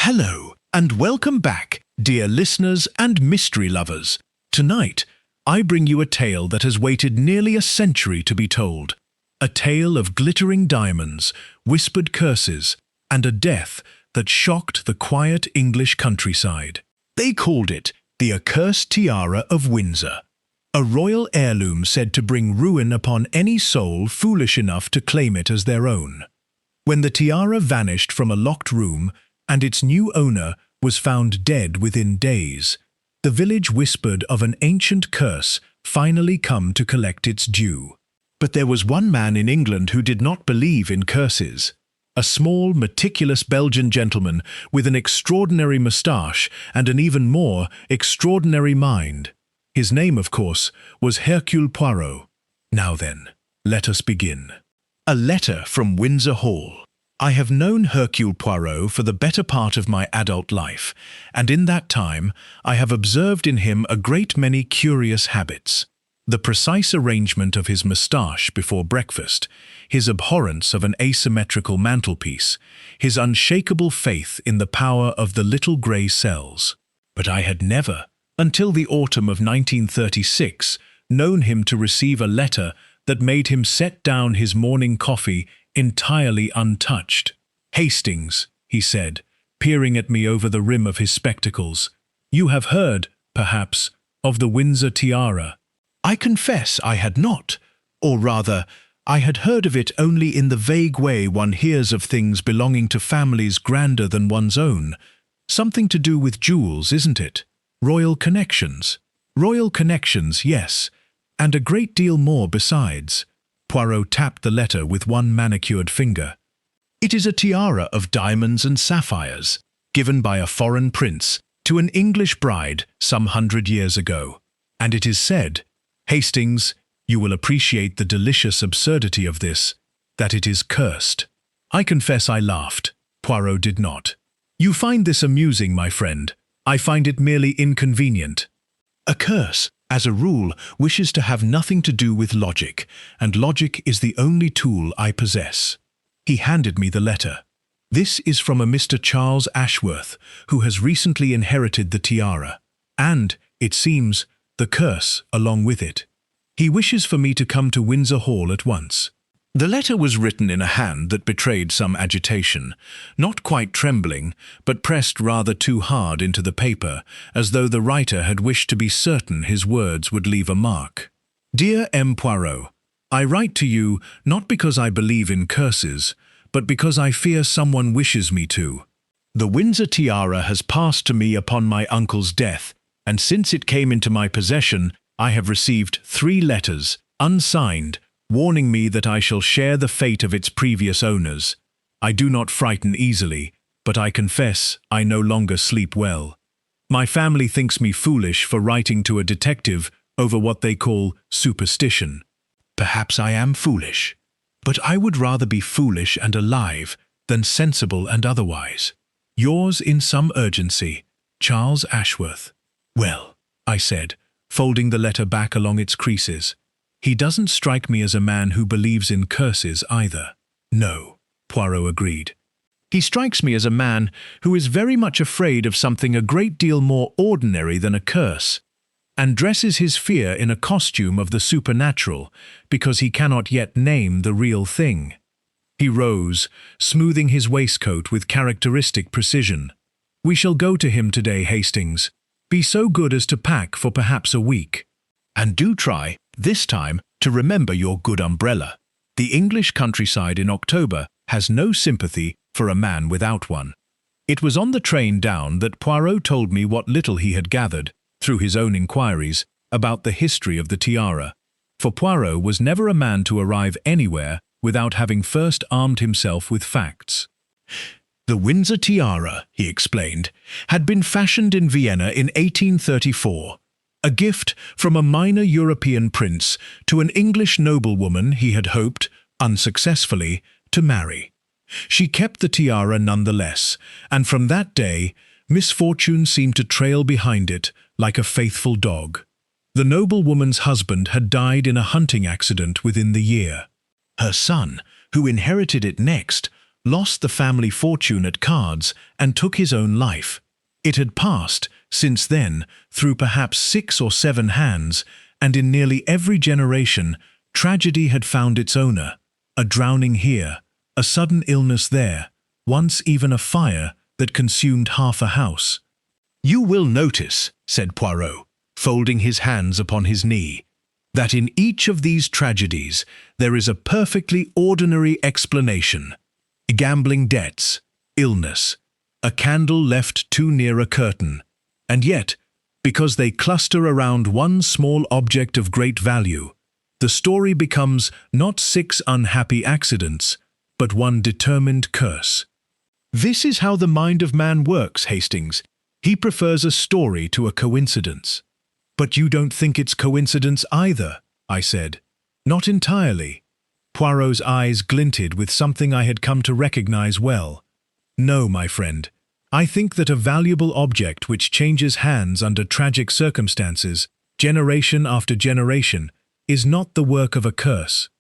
Hello, and welcome back, dear listeners and mystery lovers. Tonight, I bring you a tale that has waited nearly a century to be told. A tale of glittering diamonds, whispered curses, and a death that shocked the quiet English countryside. They called it the Accursed Tiara of Windsor, a royal heirloom said to bring ruin upon any soul foolish enough to claim it as their own. When the tiara vanished from a locked room, and its new owner was found dead within days, the village whispered of an ancient curse finally come to collect its due. But there was one man in England who did not believe in curses. A small, meticulous Belgian gentleman with an extraordinary moustache and an even more extraordinary mind. His name, of course, was Hercule Poirot. Now then, let us begin. A letter from Windsor Hall. I have known Hercule Poirot for the better part of my adult life, and in that time I have observed in him a great many curious habits. The precise arrangement of his moustache before breakfast, his abhorrence of an asymmetrical mantelpiece, his unshakable faith in the power of the little grey cells. But I had never, until the autumn of 1936, known him to receive a letter that made him set down his morning coffee entirely untouched. "Hastings," he said, peering at me over the rim of his spectacles, "you have heard, perhaps, of the Windsor Tiara." I confess I had not, or rather, I had heard of it only in the vague way one hears of things belonging to families grander than one's own. Something to do with jewels, isn't it? Royal connections. Royal connections, yes, and a great deal more besides. Poirot tapped the letter with one manicured finger. "It is a tiara of diamonds and sapphires, given by a foreign prince to an English bride some 100 years ago. And it is said, Hastings, you will appreciate the delicious absurdity of this, that it is cursed." I confess I laughed. Poirot did not. "You find this amusing, my friend. I find it merely inconvenient. A curse, as a rule, wishes to have nothing to do with logic, and logic is the only tool I possess." He handed me the letter. "This is from a Mr. Charles Ashworth, who has recently inherited the tiara, and, it seems, the curse along with it. He wishes for me to come to Windsor Hall at once." The letter was written in a hand that betrayed some agitation, not quite trembling, but pressed rather too hard into the paper, as though the writer had wished to be certain his words would leave a mark. "Dear M. Poirot, I write to you not because I believe in curses, but because I fear someone wishes me to. The Windsor Tiara has passed to me upon my uncle's death, and since it came into my possession, I have received 3 letters, unsigned, warning me that I shall share the fate of its previous owners. I do not frighten easily, but I confess I no longer sleep well. My family thinks me foolish for writing to a detective over what they call superstition. Perhaps I am foolish, but I would rather be foolish and alive than sensible and otherwise. Yours in some urgency, Charles Ashworth." "Well," I said, folding the letter back along its creases, "he doesn't strike me as a man who believes in curses either." "No," Poirot agreed. "He strikes me as a man who is very much afraid of something a great deal more ordinary than a curse, and dresses his fear in a costume of the supernatural because he cannot yet name the real thing." He rose, smoothing his waistcoat with characteristic precision. "We shall go to him today, Hastings. Be so good as to pack for perhaps a week. And do try, this time, to remember your good umbrella. The English countryside in October has no sympathy for a man without one." It was on the train down that Poirot told me what little he had gathered, through his own inquiries, about the history of the tiara. For Poirot was never a man to arrive anywhere without having first armed himself with facts. "The Windsor Tiara," he explained, "had been fashioned in Vienna in 1834. A gift from a minor European prince to an English noblewoman he had hoped, unsuccessfully, to marry. She kept the tiara nonetheless, and from that day, misfortune seemed to trail behind it like a faithful dog. The noblewoman's husband had died in a hunting accident within the year. Her son, who inherited it next, lost the family fortune at cards, and took his own life. It had passed, since then, through perhaps 6 or 7 hands, and in nearly every generation, tragedy had found its owner. A drowning here, a sudden illness there, once even a fire that consumed half a house. "You will notice," said Poirot, folding his hands upon his knee, "that in each of these tragedies there is a perfectly ordinary explanation. Gambling debts, illness, a candle left too near a curtain, and yet, because they cluster around one small object of great value, the story becomes not 6 unhappy accidents, but one determined curse. This is how the mind of man works, Hastings. He prefers a story to a coincidence." "But you don't think it's coincidence either," I said. "Not entirely." Poirot's eyes glinted with something I had come to recognize well. "No, my friend. I think that a valuable object which changes hands under tragic circumstances, generation after generation, is not the work of a curse.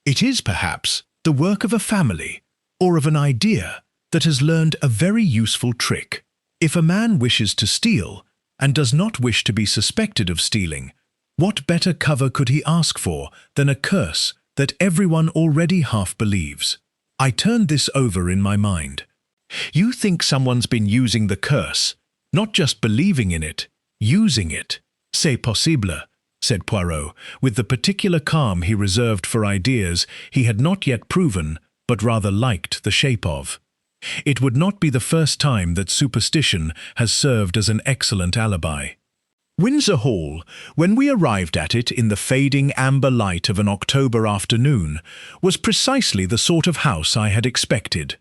It is, perhaps, the work of a family, or of an idea, that has learned a very useful trick. If a man wishes to steal, and does not wish to be suspected of stealing, what better cover could he ask for than a curse that everyone already half believes?" I turned this over in my mind. "You think someone's been using the curse, not just believing in it, using it." "C'est possible," said Poirot, with the particular calm he reserved for ideas he had not yet proven, but rather liked the shape of. "It would not be the first time that superstition has served as an excellent alibi." Windsor Hall, when we arrived at it in the fading amber light of an October afternoon, was precisely the sort of house I had expected.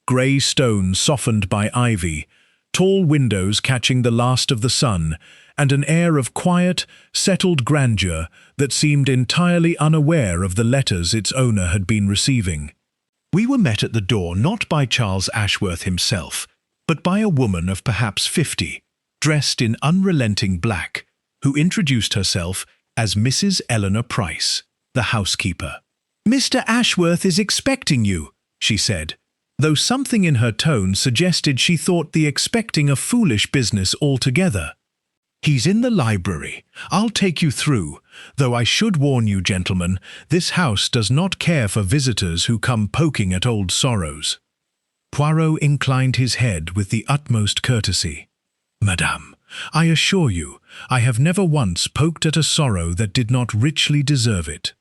Grey stone softened by ivy, tall windows catching the last of the sun, and an air of quiet, settled grandeur that seemed entirely unaware of the letters its owner had been receiving. We were met at the door not by Charles Ashworth himself, but by a woman of perhaps 50, dressed in unrelenting black, who introduced herself as Mrs. Eleanor Price, the housekeeper. "Mr. Ashworth is expecting you," she said, though something in her tone suggested she thought the expecting a foolish business altogether. "He's in the library. I'll take you through, though I should warn you, gentlemen, this house does not care for visitors who come poking at old sorrows." Poirot inclined his head with the utmost courtesy. "Madame, I assure you, I have never once poked at a sorrow that did not richly deserve it."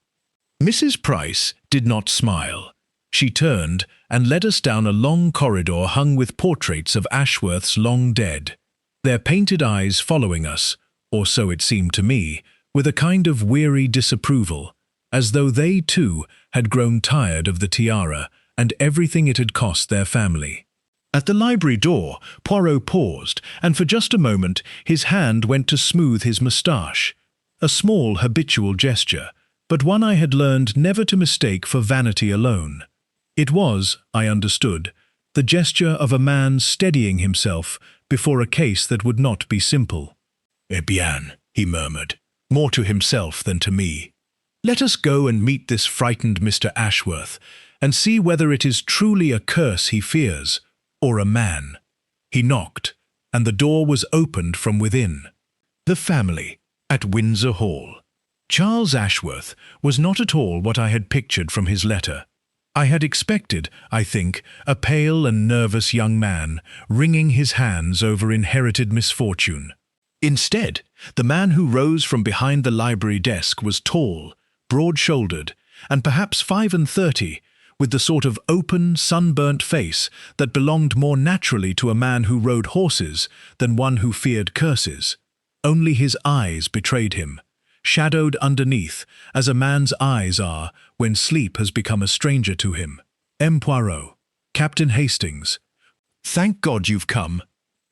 Mrs. Price did not smile. She turned and led us down a long corridor hung with portraits of Ashworth's long dead, their painted eyes following us, or so it seemed to me, with a kind of weary disapproval, as though they, too, had grown tired of the tiara and everything it had cost their family. At the library door, Poirot paused, and for just a moment his hand went to smooth his moustache, a small habitual gesture, but one I had learned never to mistake for vanity alone. It was, I understood, the gesture of a man steadying himself before a case that would not be simple. "Eh bien," he murmured, more to himself than to me. "Let us go and meet this frightened Mr. Ashworth, and see whether it is truly a curse he fears, or a man." He knocked, and the door was opened from within. The family at Windsor Hall. Charles Ashworth was not at all what I had pictured from his letter. I had expected, I think, a pale and nervous young man, wringing his hands over inherited misfortune. Instead, the man who rose from behind the library desk was tall, broad-shouldered, and perhaps 35, with the sort of open, sunburnt face that belonged more naturally to a man who rode horses than one who feared curses. Only his eyes betrayed him, shadowed underneath, as a man's eyes are when sleep has become a stranger to him. "M. Poirot, Captain Hastings. Thank God you've come."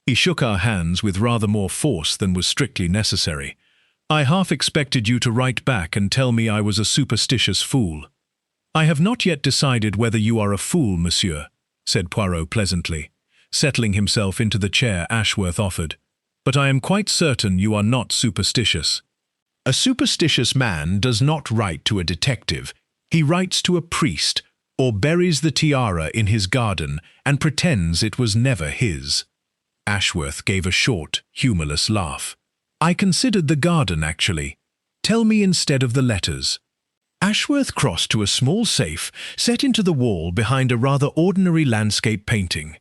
He shook our hands with rather more force than was strictly necessary. "I half expected you to write back and tell me I was a superstitious fool." "I have not yet decided whether you are a fool, monsieur," said Poirot pleasantly, settling himself into the chair Ashworth offered. "But I am quite certain you are not superstitious. A superstitious man does not write to a detective. He writes to a priest, or buries the tiara in his garden and pretends it was never his. Ashworth gave a short, humourless laugh. I considered the garden, actually. Tell me instead of the letters. Ashworth crossed to a small safe set into the wall behind a rather ordinary landscape painting.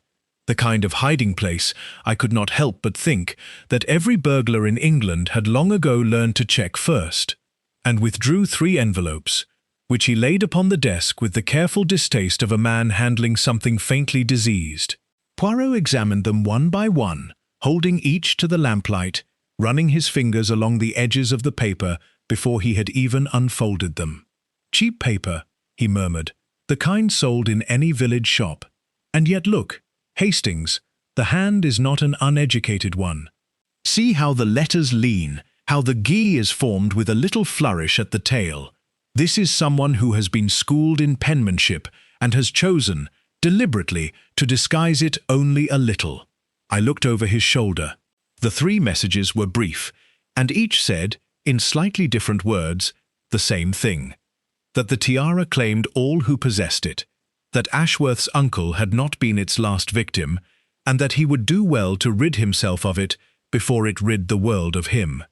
The kind of hiding place I could not help but think that every burglar in England had long ago learned to check first, and withdrew 3 envelopes, which he laid upon the desk with the careful distaste of a man handling something faintly diseased. Poirot examined them one by one, holding each to the lamplight, running his fingers along the edges of the paper before he had even unfolded them. Cheap paper, he murmured, the kind sold in any village shop. And yet look, Hastings, the hand is not an uneducated one. See how the letters lean, how the "g" is formed with a little flourish at the tail. This is someone who has been schooled in penmanship and has chosen, deliberately, to disguise it only a little. I looked over his shoulder. The 3 messages were brief, and each said, in slightly different words, the same thing. That the tiara claimed all who possessed it, that Ashworth's uncle had not been its last victim, and that he would do well to rid himself of it before it rid the world of him.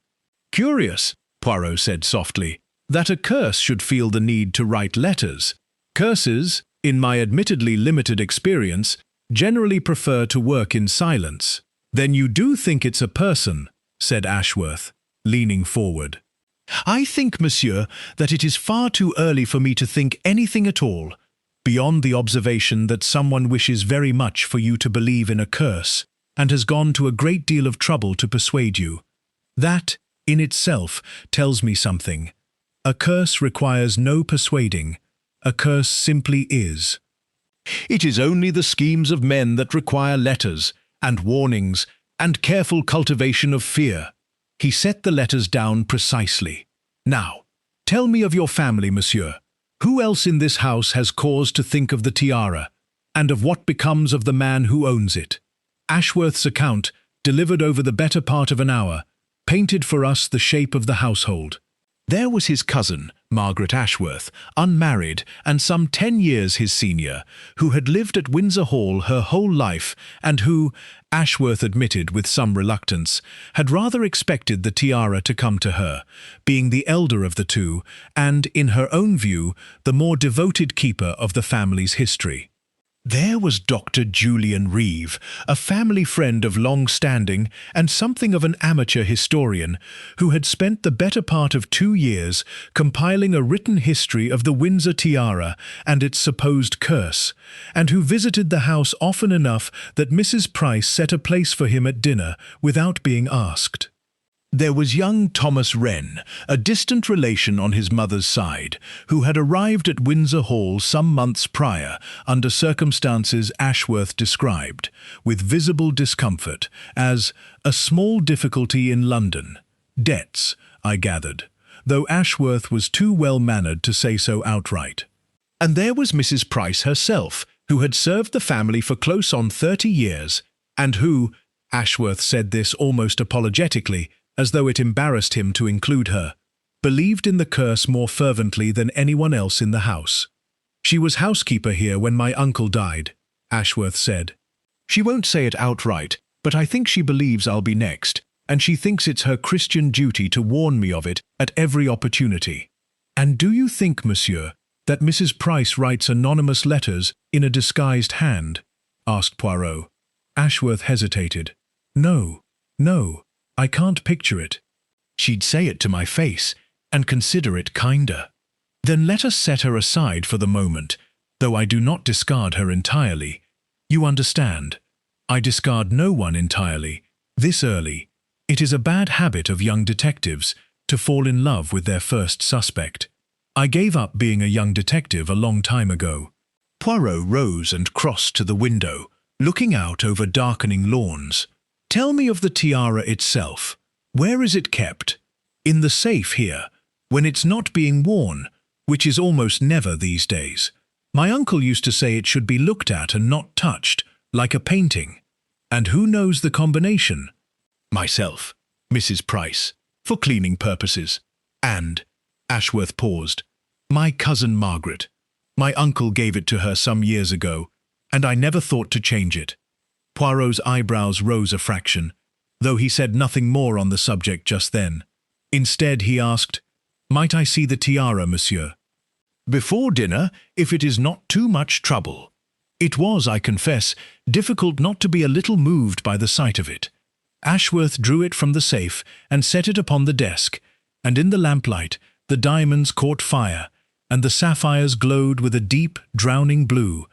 Curious, Poirot said softly, that a curse should feel the need to write letters. Curses, in my admittedly limited experience, generally prefer to work in silence. Then you do think it's a person, said Ashworth, leaning forward. I think, monsieur, that it is far too early for me to think anything at all, beyond the observation that someone wishes very much for you to believe in a curse, and has gone to a great deal of trouble to persuade you. That, in itself, tells me something. A curse requires no persuading. A curse simply is. It is only the schemes of men that require letters, and warnings, and careful cultivation of fear. He set the letters down precisely. Now, tell me of your family, monsieur. Who else in this house has cause to think of the tiara, and of what becomes of the man who owns it? Ashworth's account, delivered over the better part of an hour, painted for us the shape of the household. There was his cousin, Margaret Ashworth, unmarried and some 10 years his senior, who had lived at Windsor Hall her whole life and who, Ashworth admitted with some reluctance, had rather expected the tiara to come to her, being the elder of the two and, in her own view, the more devoted keeper of the family's history. There was Dr. Julian Reeve, a family friend of long standing and something of an amateur historian, who had spent the better part of 2 years compiling a written history of the Windsor Tiara and its supposed curse, and who visited the house often enough that Mrs. Price set a place for him at dinner without being asked. There was young Thomas Wren, a distant relation on his mother's side, who had arrived at Windsor Hall some months prior, under circumstances Ashworth described, with visible discomfort, as a small difficulty in London. Debts, I gathered, though Ashworth was too well-mannered to say so outright. And there was Mrs. Price herself, who had served the family for close on 30 years, and who, Ashworth said this almost apologetically, as though it embarrassed him to include her, believed in the curse more fervently than anyone else in the house. She was housekeeper here when my uncle died, Ashworth said. She won't say it outright, but I think she believes I'll be next, and she thinks it's her Christian duty to warn me of it at every opportunity. And do you think, monsieur, that Mrs. Price writes anonymous letters in a disguised hand? Asked Poirot. Ashworth hesitated. No, I can't picture it. She'd say it to my face, and consider it kinder. Then let us set her aside for the moment, though I do not discard her entirely. You understand. I discard no one entirely, this early. It is a bad habit of young detectives to fall in love with their first suspect. I gave up being a young detective a long time ago. Poirot rose and crossed to the window, looking out over darkening lawns. Tell me of the tiara itself. Where is it kept? In the safe here, when it's not being worn, which is almost never these days. My uncle used to say it should be looked at and not touched, like a painting. And who knows the combination? Myself, Mrs. Price, for cleaning purposes. And, Ashworth paused, my cousin Margaret. My uncle gave it to her some years ago, and I never thought to change it." Poirot's eyebrows rose a fraction, though he said nothing more on the subject just then. Instead, he asked, "Might I see the tiara, monsieur?" "Before dinner, if it is not too much trouble." It was, I confess, difficult not to be a little moved by the sight of it. Ashworth drew it from the safe and set it upon the desk, and in the lamplight the diamonds caught fire, and the sapphires glowed with a deep, drowning blue,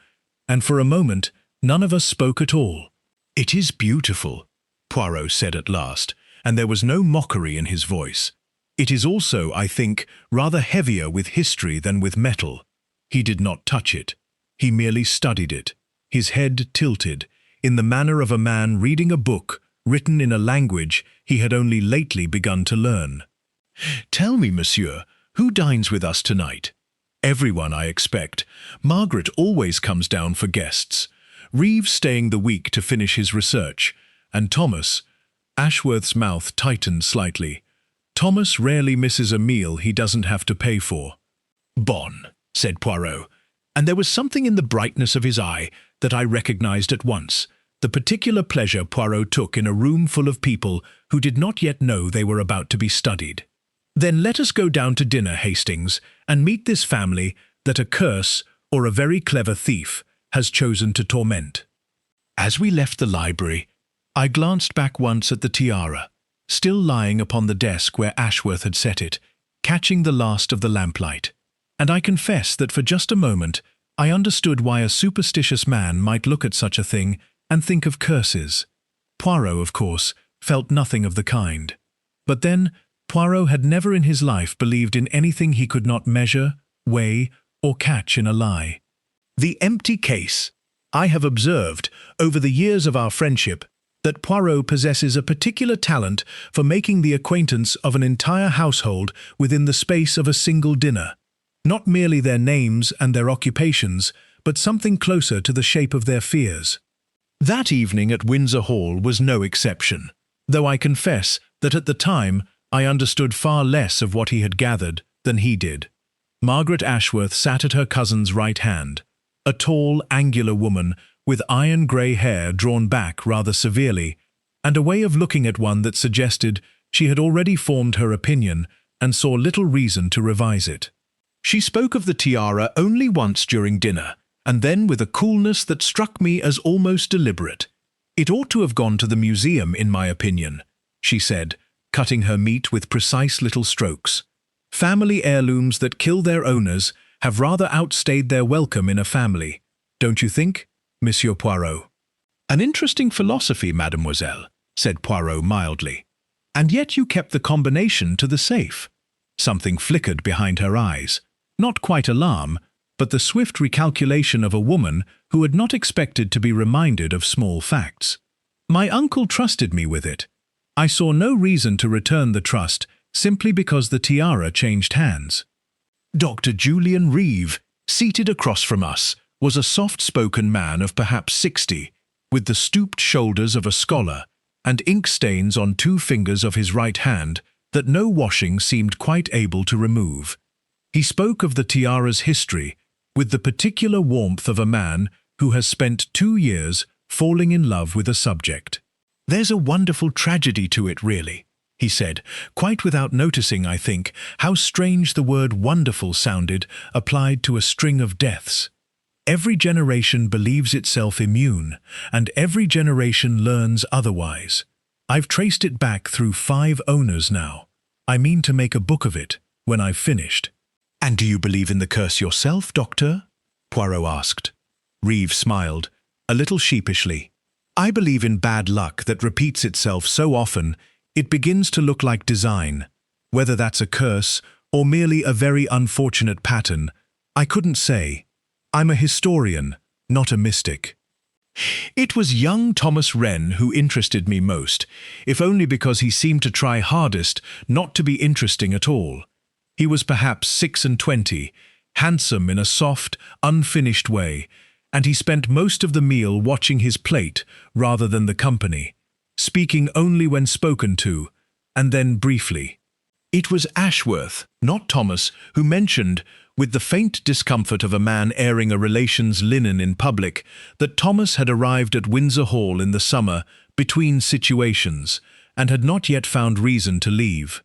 and for a moment none of us spoke at all. "It is beautiful," Poirot said at last, and there was no mockery in his voice. "It is also, I think, rather heavier with history than with metal." He did not touch it. He merely studied it, his head tilted, in the manner of a man reading a book written in a language he had only lately begun to learn. "Tell me, monsieur, who dines with us tonight?" "Everyone, I expect. Margaret always comes down for guests. Reeves staying the week to finish his research. And Thomas—" Ashworth's mouth tightened slightly. "Thomas rarely misses a meal he doesn't have to pay for." "Bon," said Poirot, and there was something in the brightness of his eye that I recognized at once, the particular pleasure Poirot took in a room full of people who did not yet know they were about to be studied. "Then let us go down to dinner, Hastings, and meet this family that a curse, or a very clever thief, has chosen to torment." As we left the library, I glanced back once at the tiara, still lying upon the desk where Ashworth had set it, catching the last of the lamplight, and I confess that for just a moment I understood why a superstitious man might look at such a thing and think of curses. Poirot, of course, felt nothing of the kind. But then, Poirot had never in his life believed in anything he could not measure, weigh, or catch in a lie. The empty case. I have observed, over the years of our friendship, that Poirot possesses a particular talent for making the acquaintance of an entire household within the space of a single dinner. Not merely their names and their occupations, but something closer to the shape of their fears. That evening at Windsor Hall was no exception, though I confess that at the time I understood far less of what he had gathered than he did. Margaret Ashworth sat at her cousin's right hand, a tall, angular woman with iron-grey hair drawn back rather severely, and a way of looking at one that suggested she had already formed her opinion and saw little reason to revise it. She spoke of the tiara only once during dinner, and then with a coolness that struck me as almost deliberate. "It ought to have gone to the museum, in my opinion," she said, cutting her meat with precise little strokes. "Family heirlooms that kill their owners have rather outstayed their welcome in a family, don't you think, Monsieur Poirot?" "An interesting philosophy, mademoiselle," said Poirot mildly. "And yet you kept the combination to the safe." Something flickered behind her eyes. Not quite alarm, but the swift recalculation of a woman who had not expected to be reminded of small facts. "My uncle trusted me with it. I saw no reason to return the trust simply because the tiara changed hands." Dr. Julian Reeve, seated across from us, was a soft-spoken man of perhaps 60, with the stooped shoulders of a scholar and ink stains on 2 fingers of his right hand that no washing seemed quite able to remove. He spoke of the tiara's history with the particular warmth of a man who has spent 2 years falling in love with a subject. "There's a wonderful tragedy to it, really," he said, quite without noticing, I think, how strange the word wonderful sounded applied to a string of deaths. "Every generation believes itself immune, and every generation learns otherwise. I've traced it back through 5 owners now. I mean to make a book of it, when I've finished." "And do you believe in the curse yourself, Doctor?" Poirot asked. Reeve smiled, a little sheepishly. "I believe in bad luck that repeats itself so often it begins to look like design. Whether that's a curse or merely a very unfortunate pattern, I couldn't say. I'm a historian, not a mystic." It was young Thomas Wren who interested me most, if only because he seemed to try hardest not to be interesting at all. He was perhaps 26, handsome in a soft, unfinished way, and he spent most of the meal watching his plate rather than the company, speaking only when spoken to, and then briefly. It was Ashworth, not Thomas, who mentioned, with the faint discomfort of a man airing a relation's linen in public, that Thomas had arrived at Windsor Hall in the summer, between situations, and had not yet found reason to leave.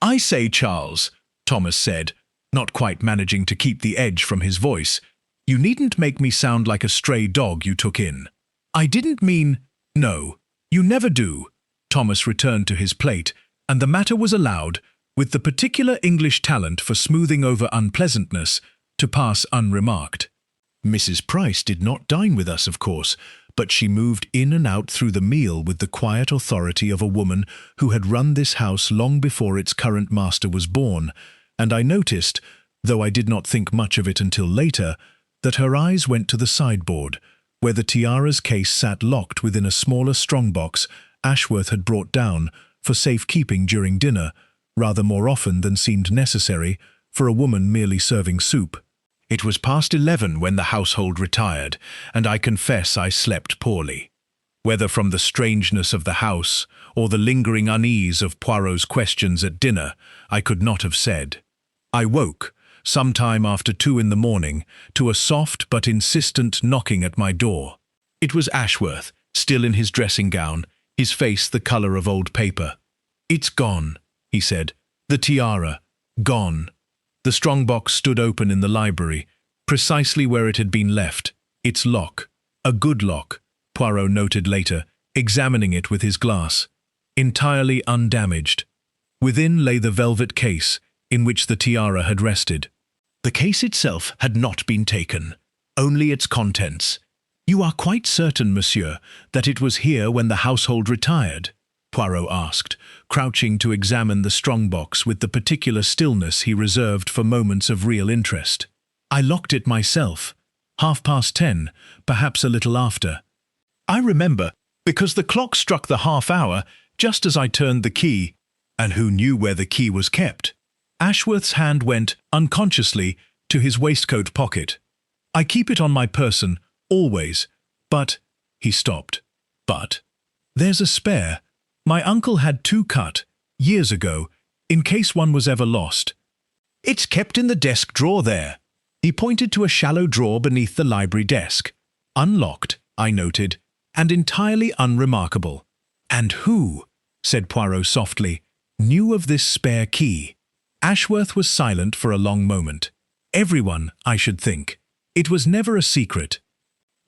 "I say, Charles," Thomas said, not quite managing to keep the edge from his voice, "you needn't make me sound like a stray dog you took in." "I didn't mean—" "No, you never do." Thomas returned to his plate, and the matter was allowed, with the particular English talent for smoothing over unpleasantness, to pass unremarked. Mrs. Price did not dine with us, of course, but she moved in and out through the meal with the quiet authority of a woman who had run this house long before its current master was born, and I noticed, though I did not think much of it until later, that her eyes went to the sideboard, where the tiara's case sat locked within a smaller strongbox Ashworth had brought down for safekeeping during dinner, rather more often than seemed necessary for a woman merely serving soup. It was past 11 when the household retired, and I confess I slept poorly. Whether from the strangeness of the house or the lingering unease of Poirot's questions at dinner, I could not have said. I woke, some time after 2 in the morning, to a soft but insistent knocking at my door. It was Ashworth, still in his dressing gown, his face the colour of old paper. "It's gone," he said. "The tiara. Gone." The strongbox stood open in the library, precisely where it had been left, its lock. A good lock, Poirot noted later, examining it with his glass. Entirely undamaged. Within lay the velvet case, in which the tiara had rested. The case itself had not been taken, only its contents. "You are quite certain, monsieur, that it was here when the household retired?" Poirot asked, crouching to examine the strongbox with the particular stillness he reserved for moments of real interest. "I locked it myself. 10:30, perhaps a little after. I remember, because the clock struck the half-hour just as I turned the key." "And who knew where the key was kept?" Ashworth's hand went, unconsciously, to his waistcoat pocket. "I keep it on my person, always, but—" He stopped. "But? There's a spare. My uncle had 2 cut, years ago, in case one was ever lost. It's kept in the desk drawer there." He pointed to a shallow drawer beneath the library desk. "Unlocked," I noted, "and entirely unremarkable." "And who," said Poirot softly, "knew of this spare key?" Ashworth was silent for a long moment. "Everyone, I should think. It was never a secret."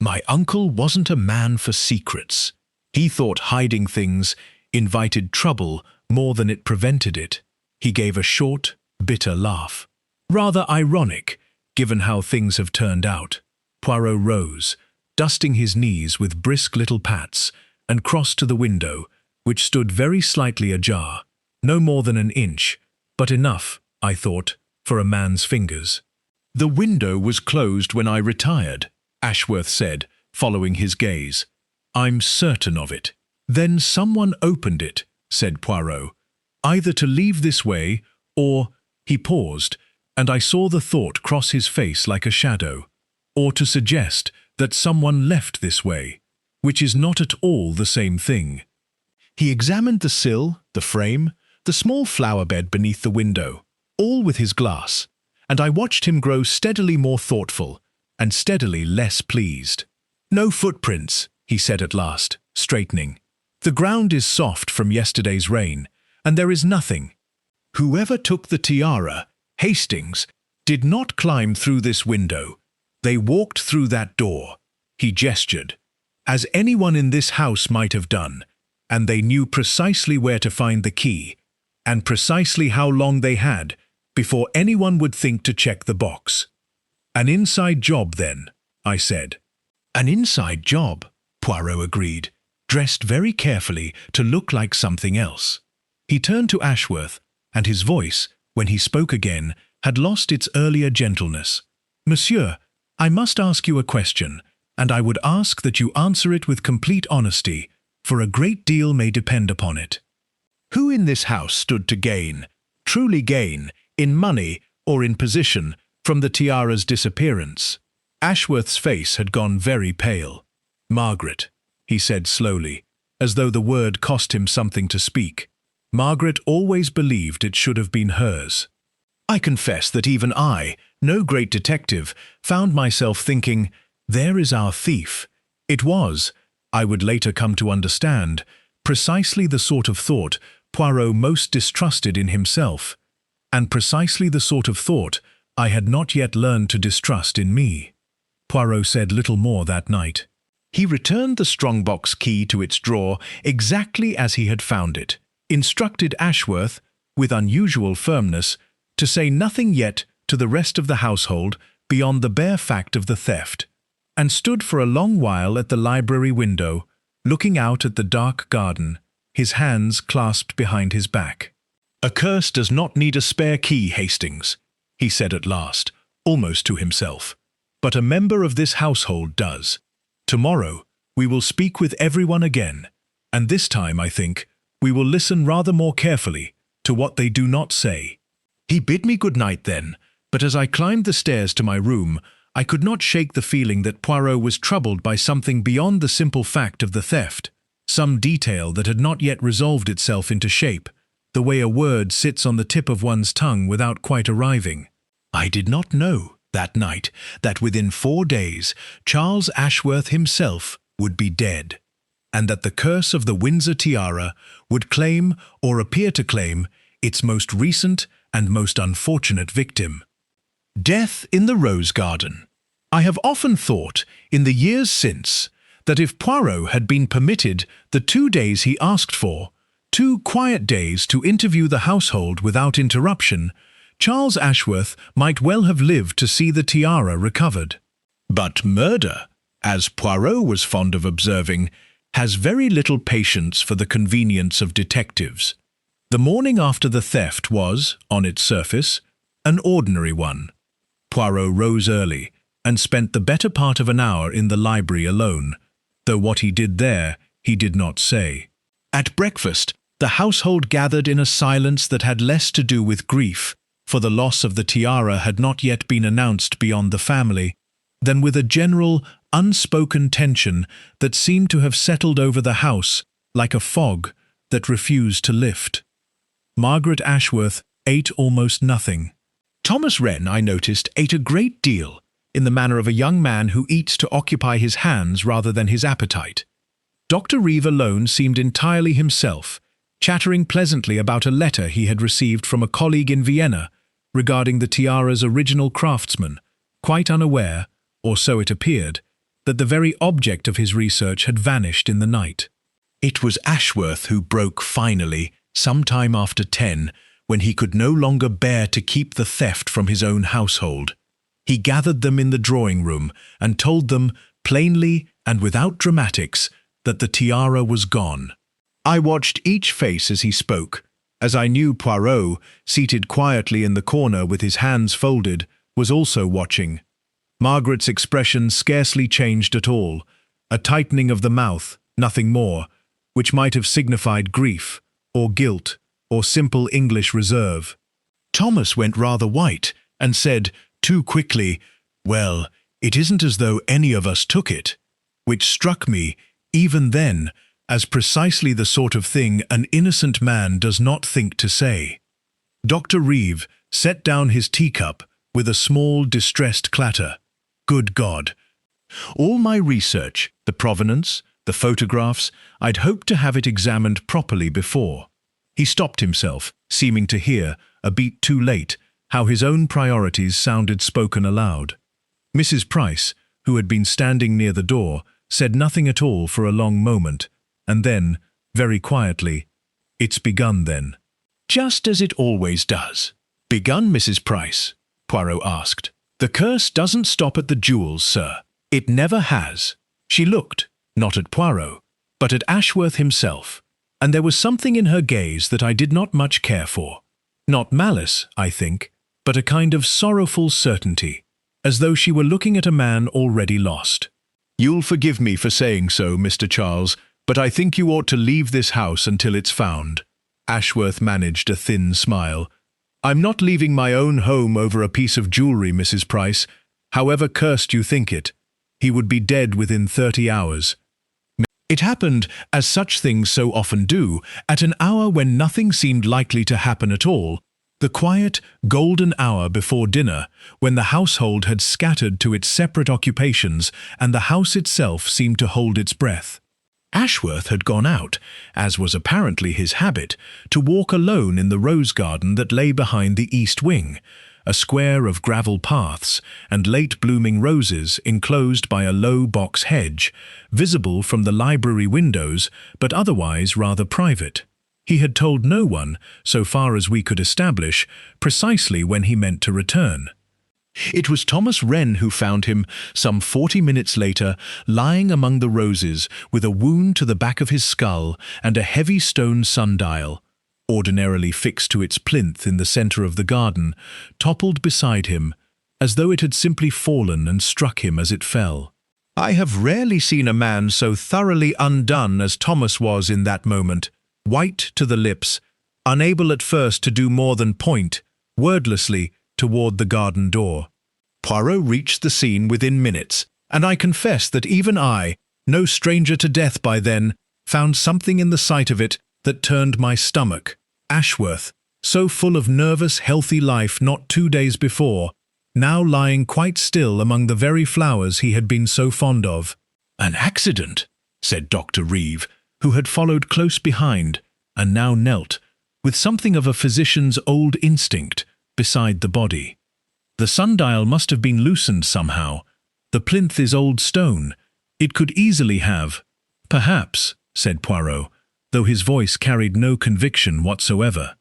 "My uncle wasn't a man for secrets. He thought hiding things invited trouble more than it prevented it." He gave a short, bitter laugh. "Rather ironic, given how things have turned out." Poirot rose, dusting his knees with brisk little pats, and crossed to the window, which stood very slightly ajar, no more than an inch, but enough, I thought, for a man's fingers. "The window was closed when I retired," Ashworth said, following his gaze. "I'm certain of it." "Then someone opened it," said Poirot, "either to leave this way, or—" He paused, and I saw the thought cross his face like a shadow. "Or to suggest that someone left this way, which is not at all the same thing." He examined the sill, the frame, the small flower bed beneath the window, all with his glass, and I watched him grow steadily more thoughtful, and steadily less pleased. "No footprints," he said at last, straightening. "The ground is soft from yesterday's rain, and there is nothing. Whoever took the tiara, Hastings, did not climb through this window. They walked through that door," he gestured, "as anyone in this house might have done, and they knew precisely where to find the key, and precisely how long they had before anyone would think to check the box." "An inside job, then," I said. "An inside job," Poirot agreed, dressed very carefully to look like something else. He turned to Ashworth, and his voice, when he spoke again, had lost its earlier gentleness. "Monsieur, I must ask you a question, and I would ask that you answer it with complete honesty, for a great deal may depend upon it. Who in this house stood to gain, truly gain, in money or in position, from the tiara's disappearance?" Ashworth's face had gone very pale. "Margaret," he said slowly, as though the word cost him something to speak. "Margaret always believed it should have been hers. I confess that even I, no great detective, found myself thinking, there is our thief. It was, I would later come to understand, precisely the sort of thought Poirot most distrusted in himself, and precisely the sort of thought I had not yet learned to distrust in me. Poirot said little more that night. He returned the strongbox key to its drawer exactly as he had found it, instructed Ashworth, with unusual firmness, to say nothing yet to the rest of the household beyond the bare fact of the theft, and stood for a long while at the library window, looking out at the dark garden, his hands clasped behind his back. "Accursed does not need a spare key, Hastings," he said at last, almost to himself. "But a member of this household does. Tomorrow we will speak with everyone again, and this time, I think, we will listen rather more carefully to what they do not say." He bid me good night then, but as I climbed the stairs to my room, I could not shake the feeling that Poirot was troubled by something beyond the simple fact of the theft, some detail that had not yet resolved itself into shape, the way a word sits on the tip of one's tongue without quite arriving. I did not know, that night, that within 4 days Charles Ashworth himself would be dead, and that the curse of the Windsor Tiara would claim, or appear to claim, its most recent and most unfortunate victim. Death in the Rose Garden. I have often thought, in the years since, that if Poirot had been permitted the 2 days he asked for, 2 quiet days to interview the household without interruption, Charles Ashworth might well have lived to see the tiara recovered. But murder, as Poirot was fond of observing, has very little patience for the convenience of detectives. The morning after the theft was, on its surface, an ordinary one. Poirot rose early and spent the better part of an hour in the library alone, though what he did there he did not say. At breakfast, the household gathered in a silence that had less to do with grief, for the loss of the tiara had not yet been announced beyond the family, than with a general, unspoken tension that seemed to have settled over the house like a fog that refused to lift. Margaret Ashworth ate almost nothing. Thomas Wren, I noticed, ate a great deal, in the manner of a young man who eats to occupy his hands rather than his appetite. Dr. Reeve alone seemed entirely himself, chattering pleasantly about a letter he had received from a colleague in Vienna regarding the tiara's original craftsman, quite unaware, or so it appeared, that the very object of his research had vanished in the night. It was Ashworth who broke finally, some time after 10, when he could no longer bear to keep the theft from his own household. He gathered them in the drawing-room and told them, plainly and without dramatics, that the tiara was gone. I watched each face as he spoke, as I knew Poirot, seated quietly in the corner with his hands folded, was also watching. Margaret's expression scarcely changed at all, a tightening of the mouth, nothing more, which might have signified grief, or guilt, or simple English reserve. Thomas went rather white and said, too quickly, "Well, it isn't as though any of us took it," which struck me, even then, as precisely the sort of thing an innocent man does not think to say. Dr. Reeve set down his teacup with a small, distressed clatter. Good God! All my research, the provenance, the photographs, I'd hoped to have it examined properly before. He stopped himself, seeming to hear, a beat too late, how his own priorities sounded spoken aloud. Mrs. Price, who had been standing near the door, said nothing at all for a long moment, and then, very quietly, "It's begun then." "Just as it always does." "Begun, Mrs. Price?" Poirot asked. "The curse doesn't stop at the jewels, sir. It never has." She looked, not at Poirot, but at Ashworth himself, and there was something in her gaze that I did not much care for. Not malice, I think, but a kind of sorrowful certainty, as though she were looking at a man already lost. "You'll forgive me for saying so, Mr. Charles, but I think you ought to leave this house until it's found." Ashworth managed a thin smile. "I'm not leaving my own home over a piece of jewellery, Mrs. Price, however cursed you think it. He would be dead within 30 hours. It happened, as such things so often do, at an hour when nothing seemed likely to happen at all, The quiet, golden hour before dinner, when the household had scattered to its separate occupations and the house itself seemed to hold its breath. Ashworth had gone out, as was apparently his habit, to walk alone in the rose garden that lay behind the east wing, a square of gravel paths and late-blooming roses enclosed by a low box hedge, visible from the library windows but otherwise rather private. He had told no one, so far as we could establish, precisely when he meant to return. It was Thomas Wren who found him, some 40 minutes later, lying among the roses with a wound to the back of his skull and a heavy stone sundial, ordinarily fixed to its plinth in the centre of the garden, toppled beside him, as though it had simply fallen and struck him as it fell. I have rarely seen a man so thoroughly undone as Thomas was in that moment, white to the lips, unable at first to do more than point, wordlessly, toward the garden door. Poirot reached the scene within minutes, and I confess that even I, no stranger to death by then, found something in the sight of it that turned my stomach. Ashworth, so full of nervous, healthy life not 2 days before, now lying quite still among the very flowers he had been so fond of. "An accident," said Dr. Reeve, who had followed close behind, and now knelt, with something of a physician's old instinct, beside the body. "The sundial must have been loosened somehow. The plinth is old stone. It could easily have—" "Perhaps," said Poirot, though his voice carried no conviction whatsoever.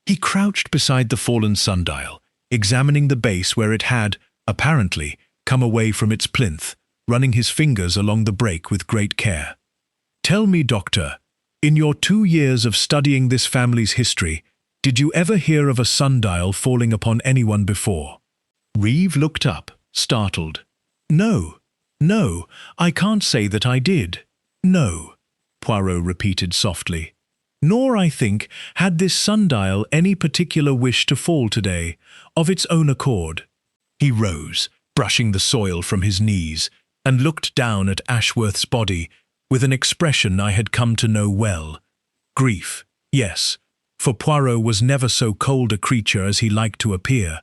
He crouched beside the fallen sundial, examining the base where it had, apparently, come away from its plinth, running his fingers along the break with great care. "Tell me, Doctor, in your 2 years of studying this family's history, did you ever hear of a sundial falling upon anyone before?" Reeve looked up, startled. No, I can't say that I did. No," Poirot repeated softly. "Nor, I think, had this sundial any particular wish to fall today, of its own accord." He rose, brushing the soil from his knees, and looked down at Ashworth's body with an expression I had come to know well. Grief, yes, for Poirot was never so cold a creature as he liked to appear.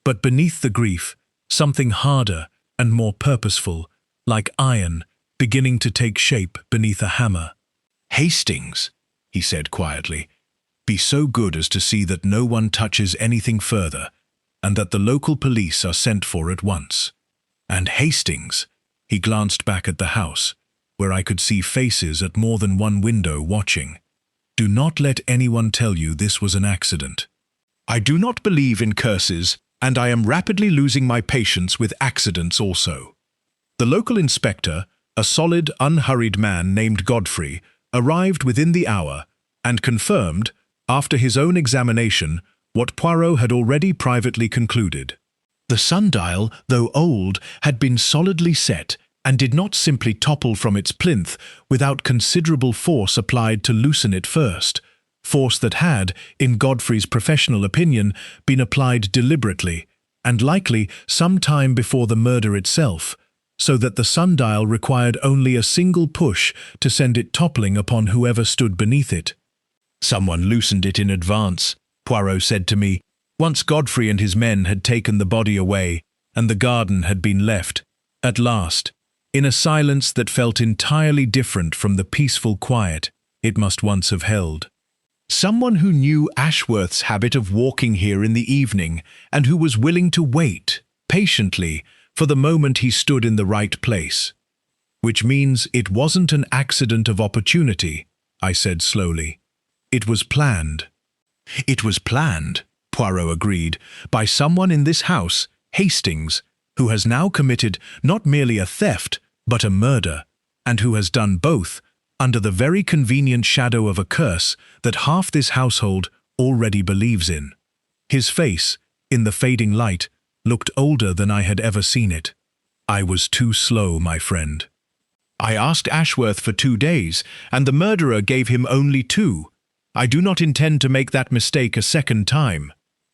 But beneath the grief, something harder and more purposeful, like iron, beginning to take shape beneath a hammer. "Hastings," he said quietly, "be so good as to see that no one touches anything further, and that the local police are sent for at once. And Hastings," he glanced back at the house, where I could see faces at more than one window watching, "do not let anyone tell you this was an accident. I do not believe in curses, and I am rapidly losing my patience with accidents also." The local inspector, a solid, unhurried man named Godfrey, arrived within the hour and confirmed, after his own examination, what Poirot had already privately concluded. The sundial, though old, had been solidly set and did not simply topple from its plinth without considerable force applied to loosen it first, force that had, in Godfrey's professional opinion, been applied deliberately, and likely some time before the murder itself, so that the sundial required only a single push to send it toppling upon whoever stood beneath it. "Someone loosened it in advance," Poirot said to me, once Godfrey and his men had taken the body away, and the garden had been left, at last, in a silence that felt entirely different from the peaceful quiet it must once have held. "Someone who knew Ashworth's habit of walking here in the evening, and who was willing to wait, patiently, for the moment he stood in the right place." "Which means it wasn't an accident of opportunity," I said slowly. "It was planned." "It was planned," Poirot agreed, "by someone in this house, Hastings, who has now committed not merely a theft, but a murder, and who has done both under the very convenient shadow of a curse that half this household already believes in." His face, in the fading light, looked older than I had ever seen it. I was too slow, my friend. "I asked Ashworth for 2 days, and the murderer gave him only 2. I do not intend to make that mistake a second time."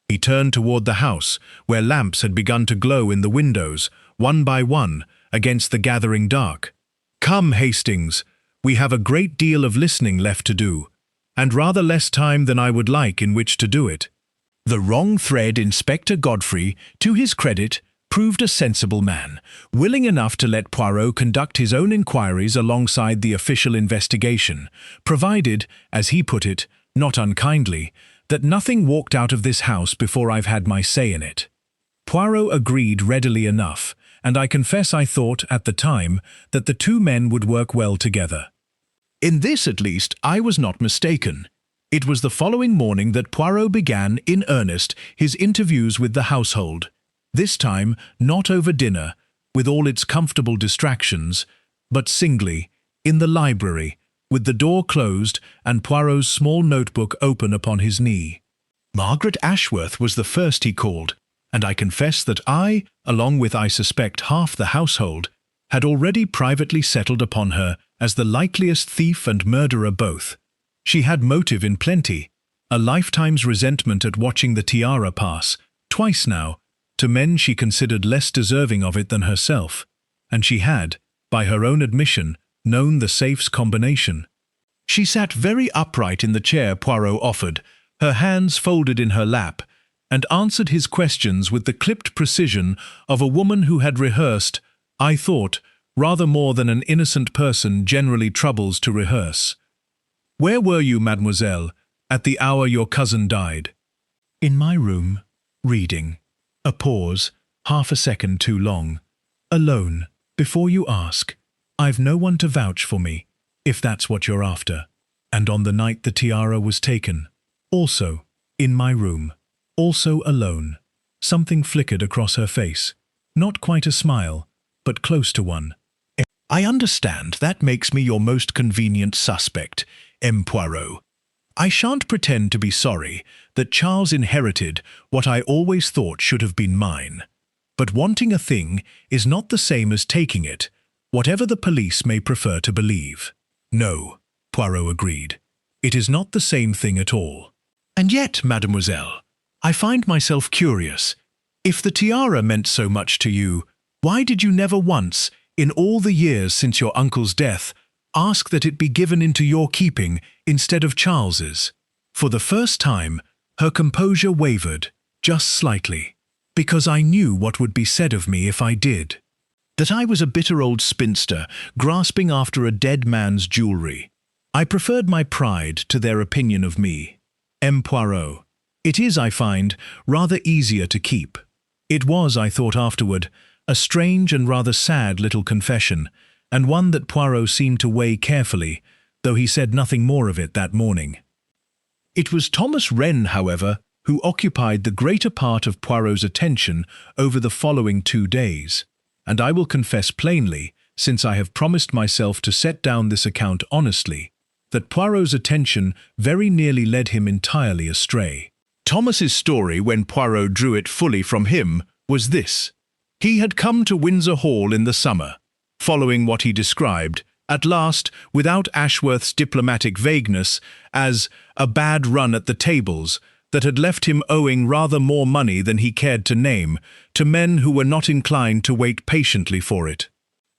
He turned toward the house, where lamps had begun to glow in the windows, one by one, against the gathering dark. "Come, Hastings, we have a great deal of listening left to do, and rather less time than I would like in which to do it." The wrong-thread Inspector Godfrey, to his credit, proved a sensible man, willing enough to let Poirot conduct his own inquiries alongside the official investigation, provided, as he put it, not unkindly, that nothing walked out of this house before I've had my say in it. Poirot agreed readily enough, and I confess I thought, at the time, that the two men would work well together. In this, at least, I was not mistaken. It was the following morning that Poirot began, in earnest, his interviews with the household. This time, not over dinner, with all its comfortable distractions, but singly, in the library, with the door closed and Poirot's small notebook open upon his knee. Margaret Ashworth was the first he called, and I confess that I, along with I suspect half the household, had already privately settled upon her as the likeliest thief and murderer both. She had motive in plenty, a lifetime's resentment at watching the tiara pass, twice now, to men she considered less deserving of it than herself, and she had, by her own admission, known the safe's combination. She sat very upright in the chair Poirot offered, her hands folded in her lap, and answered his questions with the clipped precision of a woman who had rehearsed, I thought, rather more than an innocent person generally troubles to rehearse. "Where were you, mademoiselle, at the hour your cousin died?" "In my room, reading." A pause, half a second too long. "Alone, before you ask. I've no one to vouch for me, if that's what you're after. And on the night the tiara was taken. Also, in my room. Also alone." Something flickered across her face. Not quite a smile, but close to one. "I understand that makes me your most convenient suspect, M. Poirot. I shan't pretend to be sorry that Charles inherited what I always thought should have been mine. But wanting a thing is not the same as taking it, whatever the police may prefer to believe." "No," Poirot agreed. "It is not the same thing at all. And yet, mademoiselle, I find myself curious. If the tiara meant so much to you, why did you never once, in all the years since your uncle's death, ask that it be given into your keeping instead of Charles's?" For the first time, her composure wavered, just slightly. "Because I knew what would be said of me if I did. That I was a bitter old spinster, grasping after a dead man's jewellery. I preferred my pride to their opinion of me. M. Poirot. It is, I find, rather easier to keep." It was, I thought afterward, a strange and rather sad little confession, and one that Poirot seemed to weigh carefully, though he said nothing more of it that morning. It was Thomas Wren, however, who occupied the greater part of Poirot's attention over the following 2 days, and I will confess plainly, since I have promised myself to set down this account honestly, that Poirot's attention very nearly led him entirely astray. Thomas's story, when Poirot drew it fully from him, was this. He had come to Windsor Hall in the summer, following what he described, at last, without Ashworth's diplomatic vagueness, as a bad run at the tables that had left him owing rather more money than he cared to name to men who were not inclined to wait patiently for it.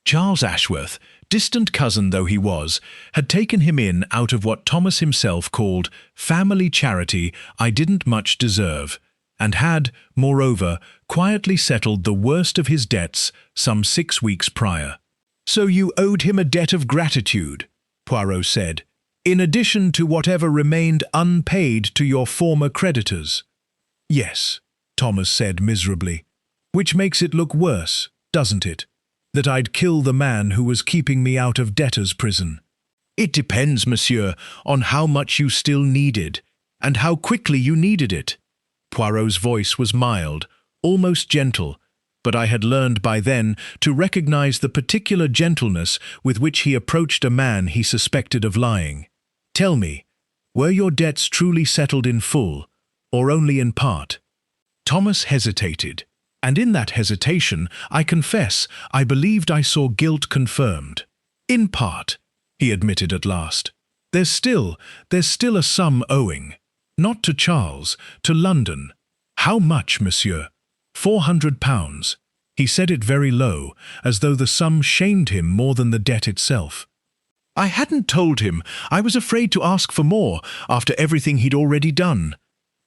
Charles Ashworth, distant cousin though he was, had taken him in out of what Thomas himself called family charity I didn't much deserve, and had, moreover, quietly settled the worst of his debts some 6 weeks prior. "So you owed him a debt of gratitude," Poirot said, "in addition to whatever remained unpaid to your former creditors." "Yes," Thomas said miserably. "Which makes it look worse, doesn't it? That I'd kill the man who was keeping me out of debtor's prison." "It depends, monsieur, on how much you still needed, and how quickly you needed it." Poirot's voice was mild, almost gentle, but I had learned by then to recognize the particular gentleness with which he approached a man he suspected of lying. "Tell me, were your debts truly settled in full, or only in part?" Thomas hesitated, and in that hesitation, I confess, I believed I saw guilt confirmed. "In part," he admitted at last. There's still a sum owing. Not to Charles, to London." "How much, monsieur?" £400. He said it very low, as though the sum shamed him more than the debt itself. "I hadn't told him. I was afraid to ask for more, after everything he'd already done."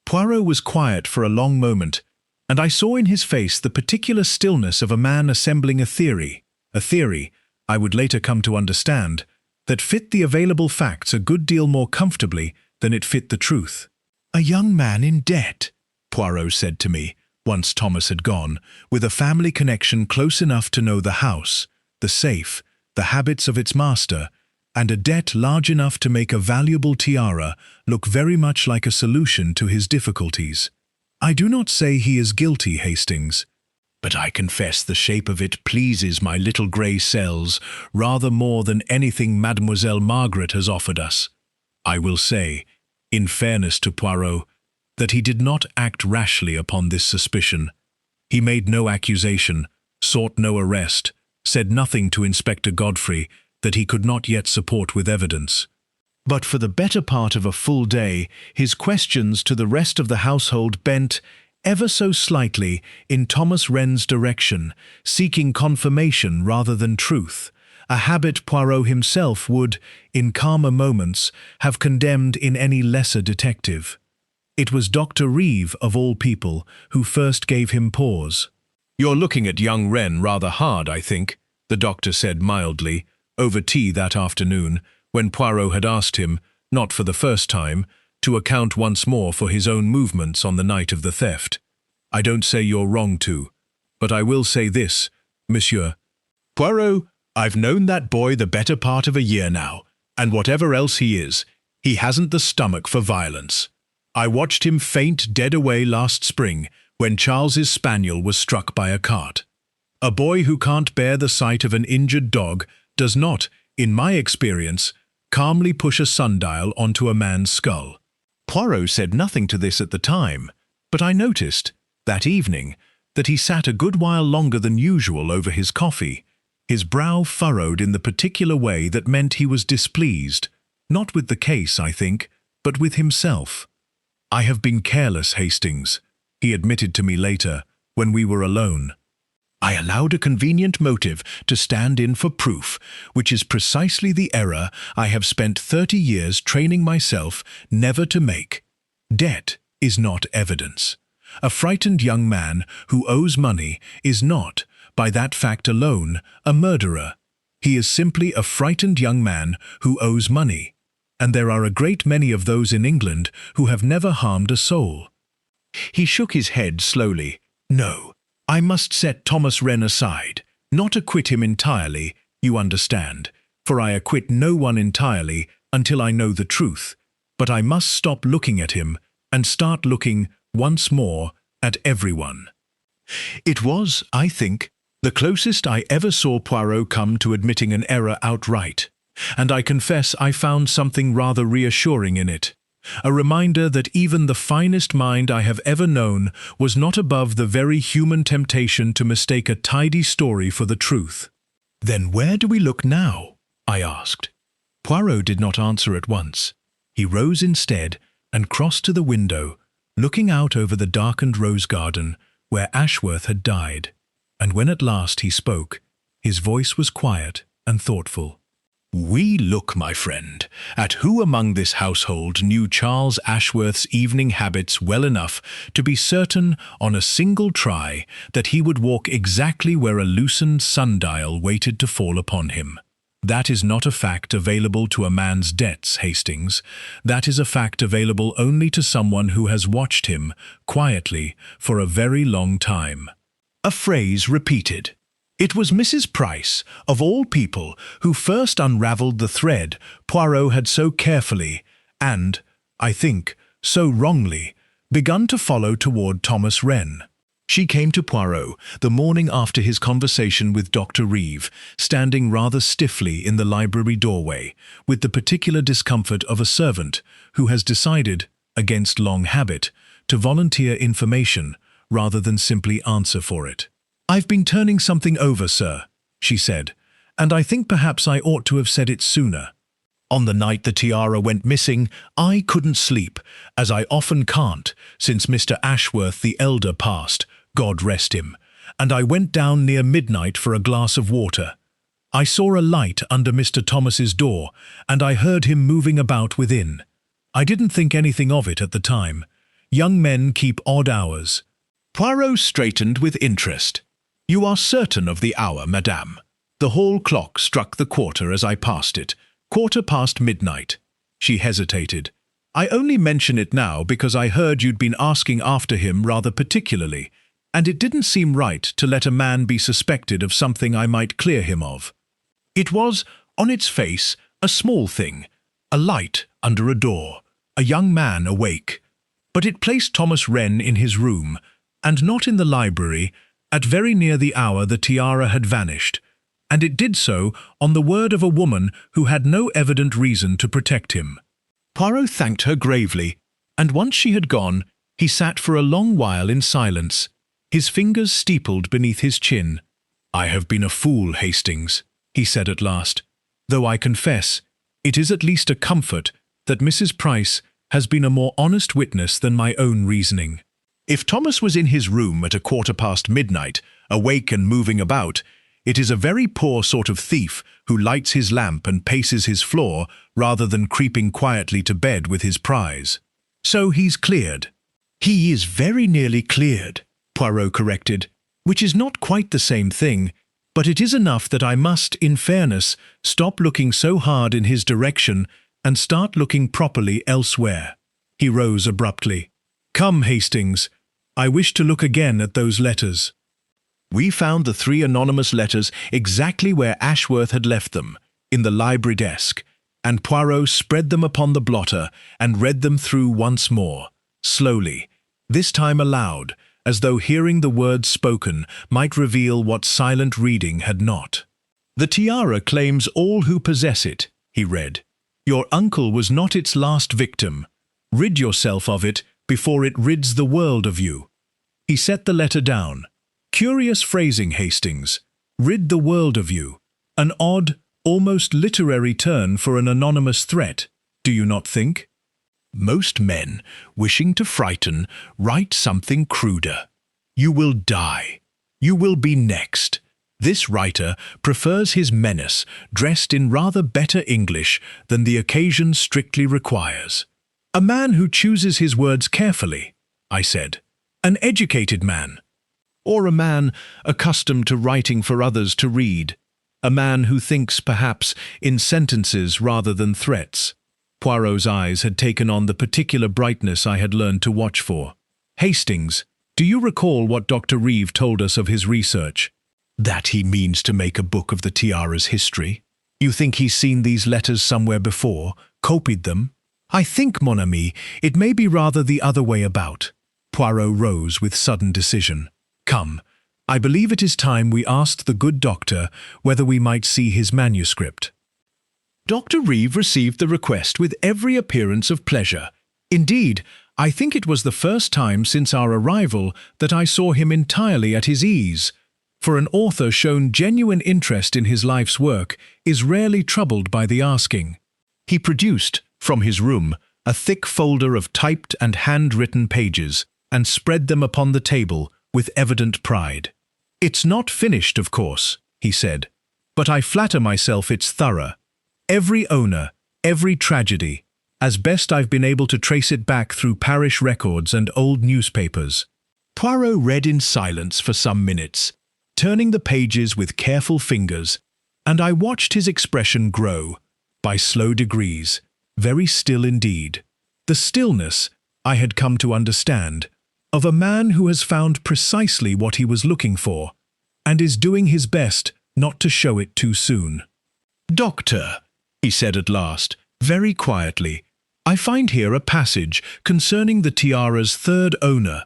Poirot was quiet for a long moment, and I saw in his face the particular stillness of a man assembling a theory, I would later come to understand, that fit the available facts a good deal more comfortably than it fit the truth. "A young man in debt," Poirot said to me, once Thomas had gone, "with a family connection close enough to know the house, the safe, the habits of its master, and a debt large enough to make a valuable tiara look very much like a solution to his difficulties. I do not say he is guilty, Hastings, but I confess the shape of it pleases my little grey cells rather more than anything Mademoiselle Margaret has offered us. I will say, in fairness to Poirot, that he did not act rashly upon this suspicion. He made no accusation, sought no arrest, said nothing to Inspector Godfrey that he could not yet support with evidence. But for the better part of a full day, his questions to the rest of the household bent, ever so slightly, in Thomas Wren's direction, seeking confirmation rather than truth, a habit Poirot himself would, in calmer moments, have condemned in any lesser detective. It was Dr. Reeve, of all people, who first gave him pause. "You're looking at young Wren rather hard, I think," the doctor said mildly, over tea that afternoon, when Poirot had asked him, not for the first time, to account once more for his own movements on the night of the theft. "I don't say you're wrong to, but I will say this, monsieur. Poirot, I've known that boy the better part of a year now, and whatever else he is, he hasn't the stomach for violence. I watched him faint dead away last spring when Charles's spaniel was struck by a cart. A boy who can't bear the sight of an injured dog does not, in my experience, calmly push a sundial onto a man's skull." Poirot said nothing to this at the time, but I noticed, that evening, that he sat a good while longer than usual over his coffee, his brow furrowed in the particular way that meant he was displeased, not with the case, I think, but with himself. "I have been careless, Hastings," he admitted to me later, when we were alone. "I allowed a convenient motive to stand in for proof, which is precisely the error I have spent 30 years training myself never to make. Debt is not evidence. A frightened young man who owes money is not, by that fact alone, a murderer. He is simply a frightened young man who owes money, and there are a great many of those in England who have never harmed a soul." He shook his head slowly. "No. I must set Thomas Wren aside, not acquit him entirely, you understand, for I acquit no one entirely until I know the truth, but I must stop looking at him and start looking, once more, at everyone." It was, I think, the closest I ever saw Poirot come to admitting an error outright, and I confess I found something rather reassuring in it. A reminder that even the finest mind I have ever known was not above the very human temptation to mistake a tidy story for the truth. "Then where do we look now?" I asked. Poirot did not answer at once. He rose instead and crossed to the window, looking out over the darkened rose garden where Ashworth had died, and when at last he spoke, his voice was quiet and thoughtful. "We look, my friend, at who among this household knew Charles Ashworth's evening habits well enough to be certain on a single try that he would walk exactly where a loosened sundial waited to fall upon him. That is not a fact available to a man's debts, Hastings. That is a fact available only to someone who has watched him, quietly, for a very long time." A phrase repeated. It was Mrs. Price, of all people, who first unravelled the thread Poirot had so carefully, and, I think, so wrongly, begun to follow toward Thomas Wren. She came to Poirot the morning after his conversation with Dr. Reeve, standing rather stiffly in the library doorway, with the particular discomfort of a servant who has decided, against long habit, to volunteer information rather than simply answer for it. "I've been turning something over, sir," she said, "and I think perhaps I ought to have said it sooner. On the night the tiara went missing, I couldn't sleep, as I often can't since Mr. Ashworth the elder passed, God rest him, and I went down near midnight for a glass of water. I saw a light under Mr. Thomas's door, and I heard him moving about within. I didn't think anything of it at the time. Young men keep odd hours. Poirot straightened with interest. You are certain of the hour, madame? The hall clock struck the quarter as I passed it. midnight. She hesitated. I only mention it now because I heard you'd been asking after him rather particularly, and it didn't seem right to let a man be suspected of something I might clear him of. It was, on its face, a small thing, a light under a door, a young man awake. But it placed Thomas Wren in his room, and not in the library, at very near the hour the tiara had vanished, and it did so on the word of a woman who had no evident reason to protect him. Poirot thanked her gravely, and once she had gone, he sat for a long while in silence, his fingers steepled beneath his chin. I have been a fool, Hastings, he said at last, though I confess, it is at least a comfort that Mrs. Price has been a more honest witness than my own reasoning. If Thomas was in his room at midnight, awake and moving about, it is a very poor sort of thief who lights his lamp and paces his floor rather than creeping quietly to bed with his prize. So he's cleared. He is very nearly cleared, Poirot corrected, which is not quite the same thing, but it is enough that I must, in fairness, stop looking so hard in his direction and start looking properly elsewhere. He rose abruptly. Come, Hastings, I wish to look again at those letters. We found the 3 anonymous letters exactly where Ashworth had left them, in the library desk, and Poirot spread them upon the blotter and read them through once more, slowly, this time aloud, as though hearing the words spoken might reveal what silent reading had not. The tiara claims all who possess it, he read. Your uncle was not its last victim. Rid yourself of it before it rids the world of you. He set the letter down. Curious phrasing, Hastings. Rid the world of you. An odd, almost literary turn for an anonymous threat, do you not think? Most men, wishing to frighten, write something cruder. You will die. You will be next. This writer prefers his menace dressed in rather better English than the occasion strictly requires. A man who chooses his words carefully, I said. An educated man. Or a man accustomed to writing for others to read. A man who thinks, perhaps, in sentences rather than threats. Poirot's eyes had taken on the particular brightness I had learned to watch for. Hastings, do you recall what Dr. Reeve told us of his research? That he means to make a book of the tiara's history? You think he's seen these letters somewhere before, copied them? I think, mon ami, it may be rather the other way about. Poirot rose with sudden decision. Come, I believe it is time we asked the good doctor whether we might see his manuscript. Dr. Reeve received the request with every appearance of pleasure. Indeed, I think it was the first time since our arrival that I saw him entirely at his ease, for an author shown genuine interest in his life's work is rarely troubled by the asking. He produced, from his room, a thick folder of typed and handwritten pages, and spread them upon the table with evident pride. It's not finished, of course, he said, but I flatter myself it's thorough. Every owner, every tragedy, as best I've been able to trace it back through parish records and old newspapers. Poirot read in silence for some minutes, turning the pages with careful fingers, and I watched his expression grow, by slow degrees, very still indeed. The stillness, I had come to understand, of a man who has found precisely what he was looking for, and is doing his best not to show it too soon. Doctor, he said at last, very quietly, I find here a passage concerning the tiara's third owner,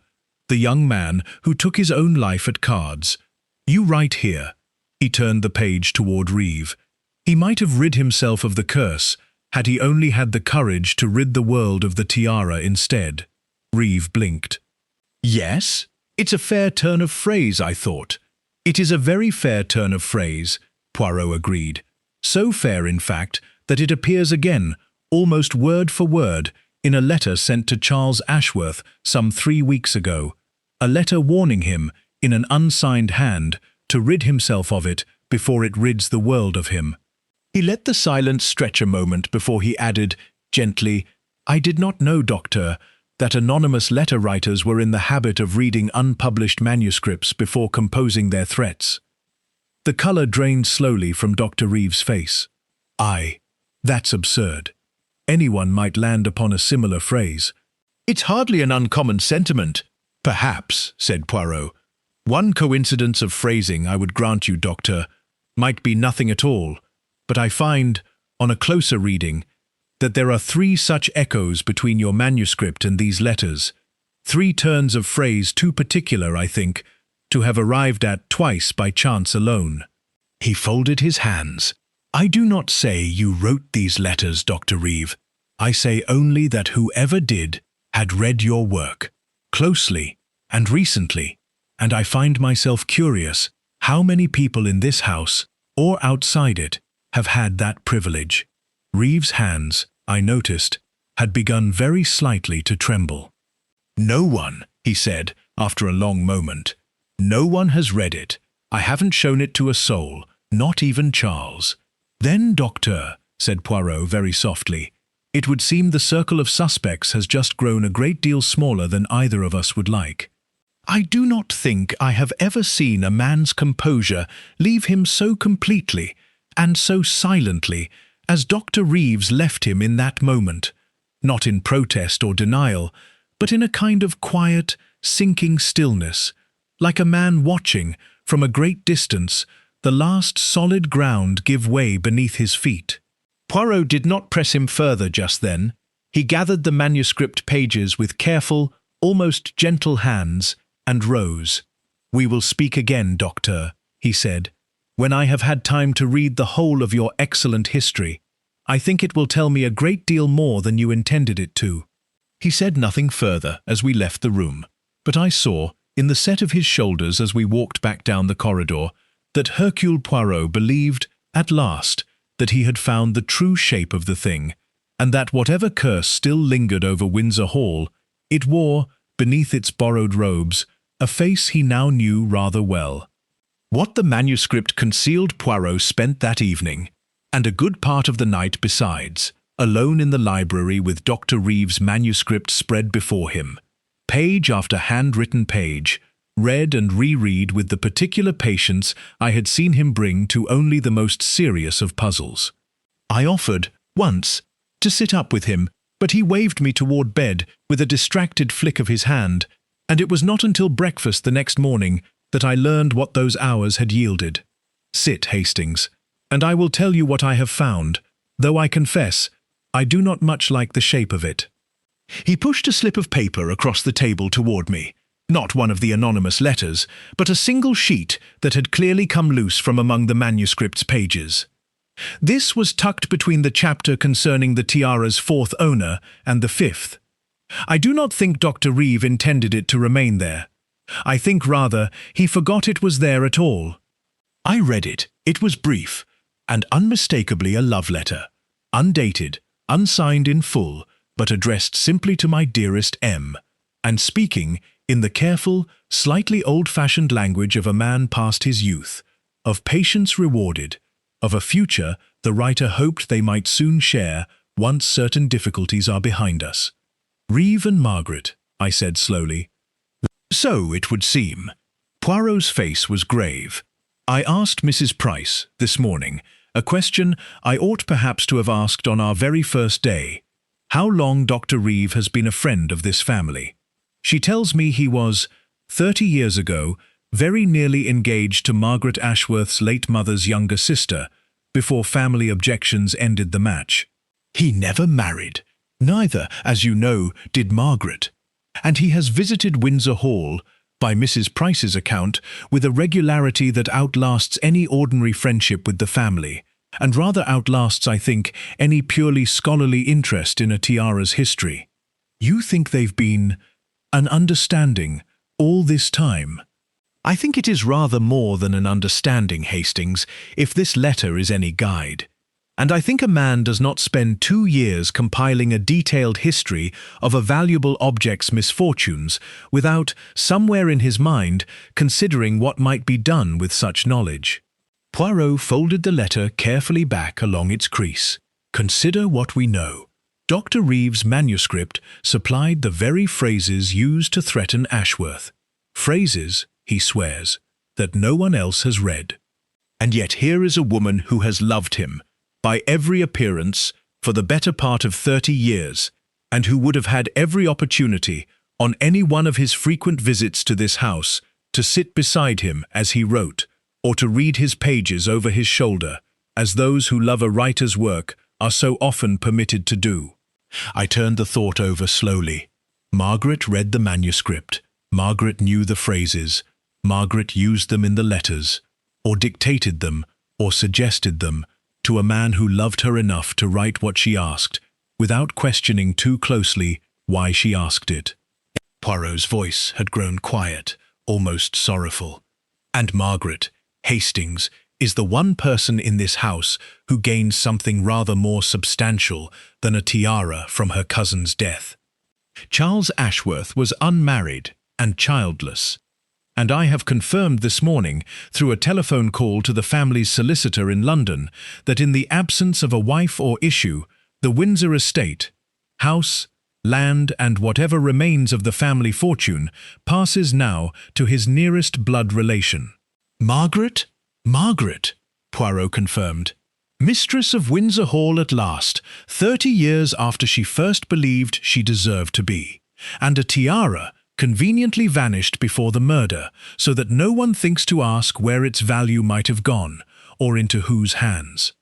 the young man who took his own life at cards. You write here. He turned the page toward Reeve. He might have rid himself of the curse, had he only had the courage to rid the world of the tiara instead. Reeve blinked. Yes, it's a fair turn of phrase, I thought. It is a very fair turn of phrase, Poirot agreed. So fair, in fact, that it appears again, almost word for word, in a letter sent to Charles Ashworth some 3 weeks ago, a letter warning him, in an unsigned hand, to rid himself of it before it rids the world of him. He let the silence stretch a moment before he added, gently, I did not know, Doctor, that anonymous letter writers were in the habit of reading unpublished manuscripts before composing their threats. The colour drained slowly from Dr. Reeves' face. That's absurd. Anyone might land upon a similar phrase. It's hardly an uncommon sentiment. Perhaps, said Poirot. One coincidence of phrasing, I would grant you, Doctor, might be nothing at all, but I find, on a closer reading, that there are 3 such echoes between your manuscript and these letters, 3 turns of phrase too particular, I think, to have arrived at twice by chance alone. He folded his hands. I do not say you wrote these letters, Dr. Reeve. I say only that whoever did had read your work, closely and recently, and I find myself curious how many people in this house, or outside it, have had that privilege. Reeves' hands, I noticed, had begun very slightly to tremble. No one, he said, after a long moment. No one has read it. I haven't shown it to a soul, not even Charles. Then, Doctor, said Poirot very softly, it would seem the circle of suspects has just grown a great deal smaller than either of us would like. I do not think I have ever seen a man's composure leave him so completely and so silently as Dr. Reeves left him in that moment, not in protest or denial, but in a kind of quiet, sinking stillness, like a man watching, from a great distance, the last solid ground give way beneath his feet. Poirot did not press him further just then. He gathered the manuscript pages with careful, almost gentle hands, and rose. We will speak again, Doctor, he said, when I have had time to read the whole of your excellent history. I think it will tell me a great deal more than you intended it to. He said nothing further as we left the room, but I saw, in the set of his shoulders as we walked back down the corridor, that Hercule Poirot believed, at last, that he had found the true shape of the thing, and that whatever curse still lingered over Windsor Hall, it wore, beneath its borrowed robes, a face he now knew rather well. What the manuscript concealed, Poirot spent that evening, and a good part of the night besides, alone in the library with Dr. Reeves' manuscript spread before him, page after handwritten page, read and reread with the particular patience I had seen him bring to only the most serious of puzzles. I offered, once, to sit up with him, but he waved me toward bed with a distracted flick of his hand, and it was not until breakfast the next morning that I learned what those hours had yielded. Sit, Hastings, and I will tell you what I have found, though I confess I do not much like the shape of it. He pushed a slip of paper across the table toward me, not one of the anonymous letters, but a single sheet that had clearly come loose from among the manuscript's pages. This was tucked between the chapter concerning the tiara's 4th owner and the 5th. I do not think Dr. Reeve intended it to remain there. I think rather he forgot it was there at all. I read it. It was brief, and unmistakably a love letter, undated, unsigned in full, but addressed simply to my dearest M, and speaking, in the careful, slightly old-fashioned language of a man past his youth, of patience rewarded, of a future the writer hoped they might soon share once certain difficulties are behind us. Reeve and Margaret, I said slowly. So it would seem. Poirot's face was grave. I asked Mrs. Price, this morning, a question I ought perhaps to have asked on our very first day. How long Dr. Reeve has been a friend of this family. She tells me he was, 30 years ago, very nearly engaged to Margaret Ashworth's late mother's younger sister, before family objections ended the match. He never married. Neither, as you know, did Margaret. And he has visited Windsor Hall, by Mrs. Price's account, with a regularity that outlasts any ordinary friendship with the family, and rather outlasts, I think, any purely scholarly interest in a tiara's history. You think they've been an understanding all this time? I think it is rather more than an understanding, Hastings, if this letter is any guide. And I think a man does not spend 2 years compiling a detailed history of a valuable object's misfortunes without, somewhere in his mind, considering what might be done with such knowledge. Poirot folded the letter carefully back along its crease. Consider what we know. Dr. Reeves' manuscript supplied the very phrases used to threaten Ashworth. Phrases, he swears, that no one else has read. And yet here is a woman who has loved him, by every appearance, for the better part of 30 years, and who would have had every opportunity, on any one of his frequent visits to this house, to sit beside him as he wrote, or to read his pages over his shoulder, as those who love a writer's work are so often permitted to do. I turned the thought over slowly. Margaret read the manuscript. Margaret knew the phrases. Margaret used them in the letters, or dictated them, or suggested them, to a man who loved her enough to write what she asked, without questioning too closely why she asked it. Poirot's voice had grown quiet, almost sorrowful. And Margaret, Hastings, is the one person in this house who gains something rather more substantial than a tiara from her cousin's death. Charles Ashworth was unmarried and childless, and I have confirmed this morning, through a telephone call to the family's solicitor in London, that in the absence of a wife or issue, the Windsor estate, house, land, and whatever remains of the family fortune passes now to his nearest blood relation. Margaret? Margaret, Poirot confirmed. Mistress of Windsor Hall at last, 30 years after she first believed she deserved to be. And a tiara conveniently vanished before the murder, so that no one thinks to ask where its value might have gone, or into whose hands.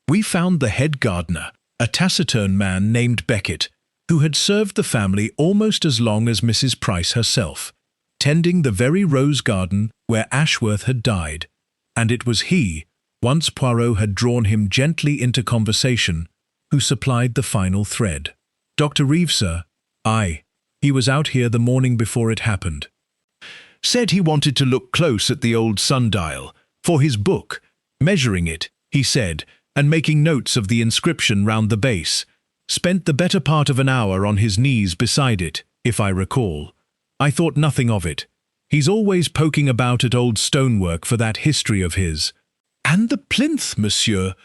We found the head gardener, a taciturn man named Beckett, who had served the family almost as long as Mrs. Price herself, tending the very rose garden where Ashworth had died, and it was he, once Poirot had drawn him gently into conversation, who supplied the final thread. Dr. Reeves, sir? Aye. He was out here the morning before it happened. Said he wanted to look close at the old sundial, for his book, measuring it, he said, and making notes of the inscription round the base. Spent the better part of an hour on his knees beside it, if I recall. I thought nothing of it. He's always poking about at old stonework for that history of his. And the plinth, monsieur,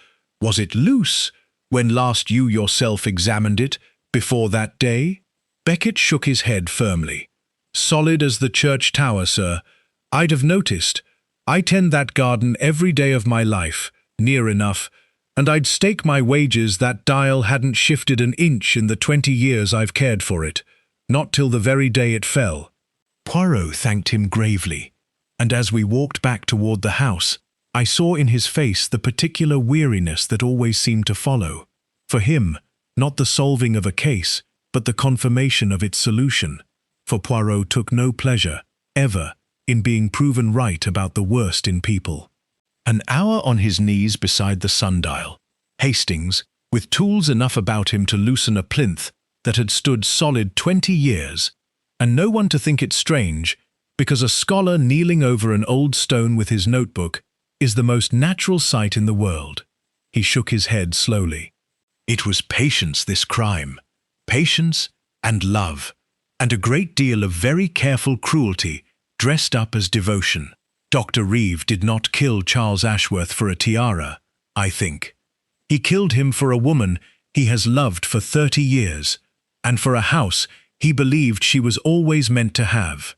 was it loose, when last you yourself examined it, before that day? Beckett shook his head firmly. Solid as the church tower, sir. I'd have noticed. I tend that garden every day of my life, near enough, and I'd stake my wagers that dial hadn't shifted an inch in the 20 years I've cared for it, not till the very day it fell. Poirot thanked him gravely, and as we walked back toward the house, I saw in his face the particular weariness that always seemed to follow. For him, not the solving of a case, but the confirmation of its solution, for Poirot took no pleasure, ever, in being proven right about the worst in people. An hour on his knees beside the sundial, Hastings, with tools enough about him to loosen a plinth that had stood solid 20 years, and no one to think it strange, because a scholar kneeling over an old stone with his notebook is the most natural sight in the world. He shook his head slowly. It was patience, this crime. Patience and love, and a great deal of very careful cruelty dressed up as devotion. Dr. Reeve did not kill Charles Ashworth for a tiara, I think. He killed him for a woman he has loved for 30 years, and for a house he believed she was always meant to have.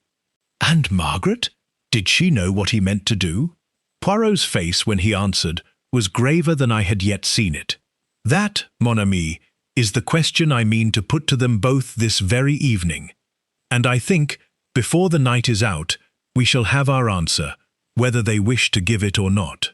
And Margaret? Did she know what he meant to do? Poirot's face when he answered was graver than I had yet seen it. That, mon ami, is the question I mean to put to them both this very evening. And I think, before the night is out, we shall have our answer, whether they wish to give it or not.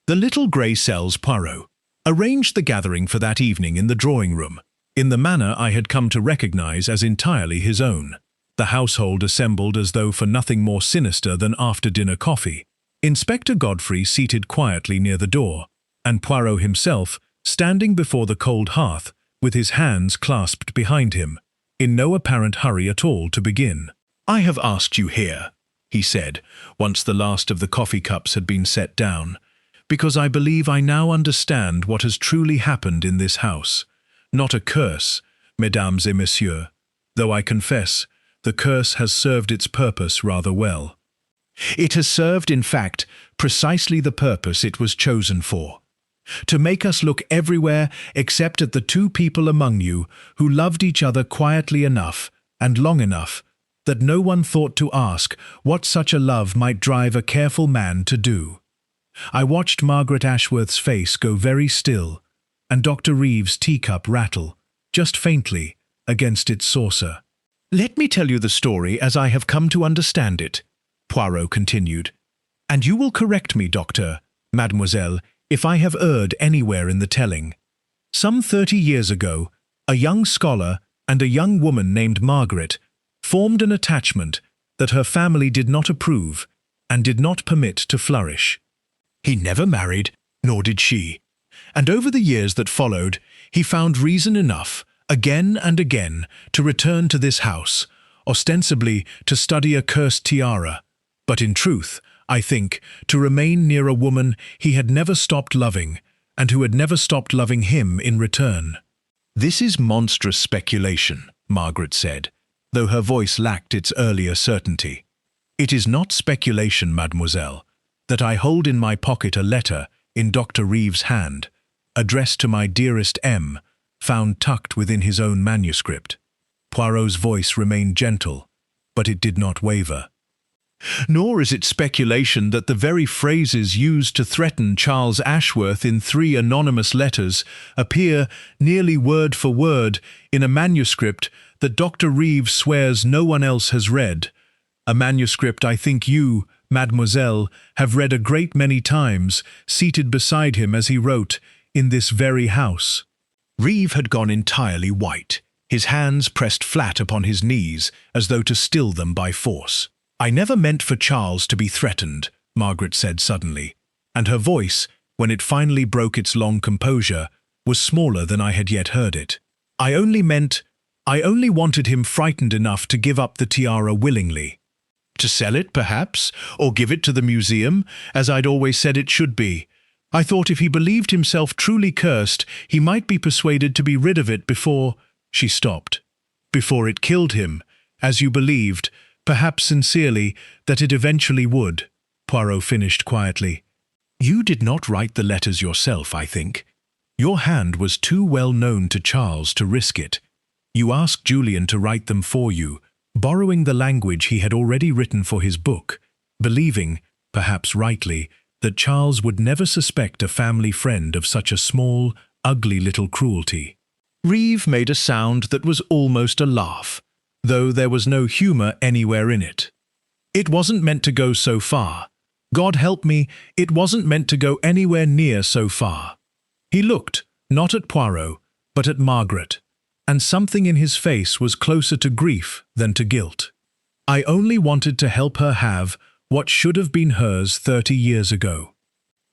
The little grey cells Poirot arranged the gathering for that evening in the drawing-room, in the manner I had come to recognize as entirely his own. The household assembled as though for nothing more sinister than after-dinner coffee. Inspector Godfrey seated quietly near the door, and Poirot himself standing before the cold hearth with his hands clasped behind him, in no apparent hurry at all to begin. "I have asked you here," he said, once the last of the coffee cups had been set down, "because I believe I now understand what has truly happened in this house. Not a curse, mesdames et messieurs, though I confess the curse has served its purpose rather well. It has served, in fact, precisely the purpose it was chosen for. To make us look everywhere except at the two people among you who loved each other quietly enough and long enough that no one thought to ask what such a love might drive a careful man to do. I watched Margaret Ashworth's face go very still, and Dr. Reeves' teacup rattle, just faintly, against its saucer. "Let me tell you the story as I have come to understand it," Poirot continued. "And you will correct me, Doctor, Mademoiselle, if I have erred anywhere in the telling. Some 30 years ago, a young scholar and a young woman named Margaret formed an attachment that her family did not approve and did not permit to flourish. He never married, nor did she, and over the years that followed, he found reason enough, again and again, to return to this house, ostensibly to study Accursed Tiara, but in truth, I think, to remain near a woman he had never stopped loving, and who had never stopped loving him in return." "This is monstrous speculation," Margaret said, though her voice lacked its earlier certainty. "It is not speculation, mademoiselle, that I hold in my pocket a letter in Dr. Reeves' hand, addressed to my dearest M, found tucked within his own manuscript." Poirot's voice remained gentle, but it did not waver. "Nor is it speculation that the very phrases used to threaten Charles Ashworth in 3 anonymous letters appear, nearly word for word, in a manuscript that Dr. Reeves swears no one else has read, a manuscript I think you, mademoiselle, have read a great many times, seated beside him as he wrote, in this very house." Reeve had gone entirely white, his hands pressed flat upon his knees as though to still them by force. "I never meant for Charles to be threatened," Margaret said suddenly, and her voice, when it finally broke its long composure, was smaller than I had yet heard it. I only wanted him frightened enough to give up the tiara willingly. To sell it, perhaps, or give it to the museum, as I'd always said it should be. I thought if he believed himself truly cursed, he might be persuaded to be rid of it before—" She stopped. "Before it killed him, as you believed, perhaps sincerely, that it eventually would," Poirot finished quietly. "You did not write the letters yourself, I think. Your hand was too well known to Charles to risk it. You asked Julian to write them for you, borrowing the language he had already written for his book, believing, perhaps rightly, that Charles would never suspect a family friend of such a small, ugly little cruelty." Reeve made a sound that was almost a laugh, though there was no humour anywhere in it. "It wasn't meant to go so far. God help me, it wasn't meant to go anywhere near so far." He looked, not at Poirot, but at Margaret, and something in his face was closer to grief than to guilt. "I only wanted to help her have what should have been hers 30 years ago.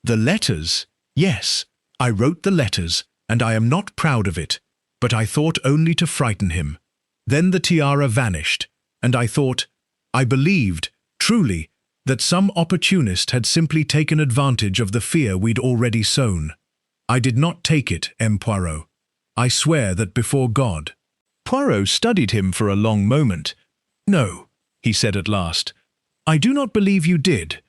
The letters, yes, I wrote the letters, and I am not proud of it, but I thought only to frighten him. Then the tiara vanished, and I believed, truly, that some opportunist had simply taken advantage of the fear we'd already sown. I did not take it, M. Poirot. I swear that before God." Poirot studied him for a long moment. "No," he said at last, "I do not believe you did.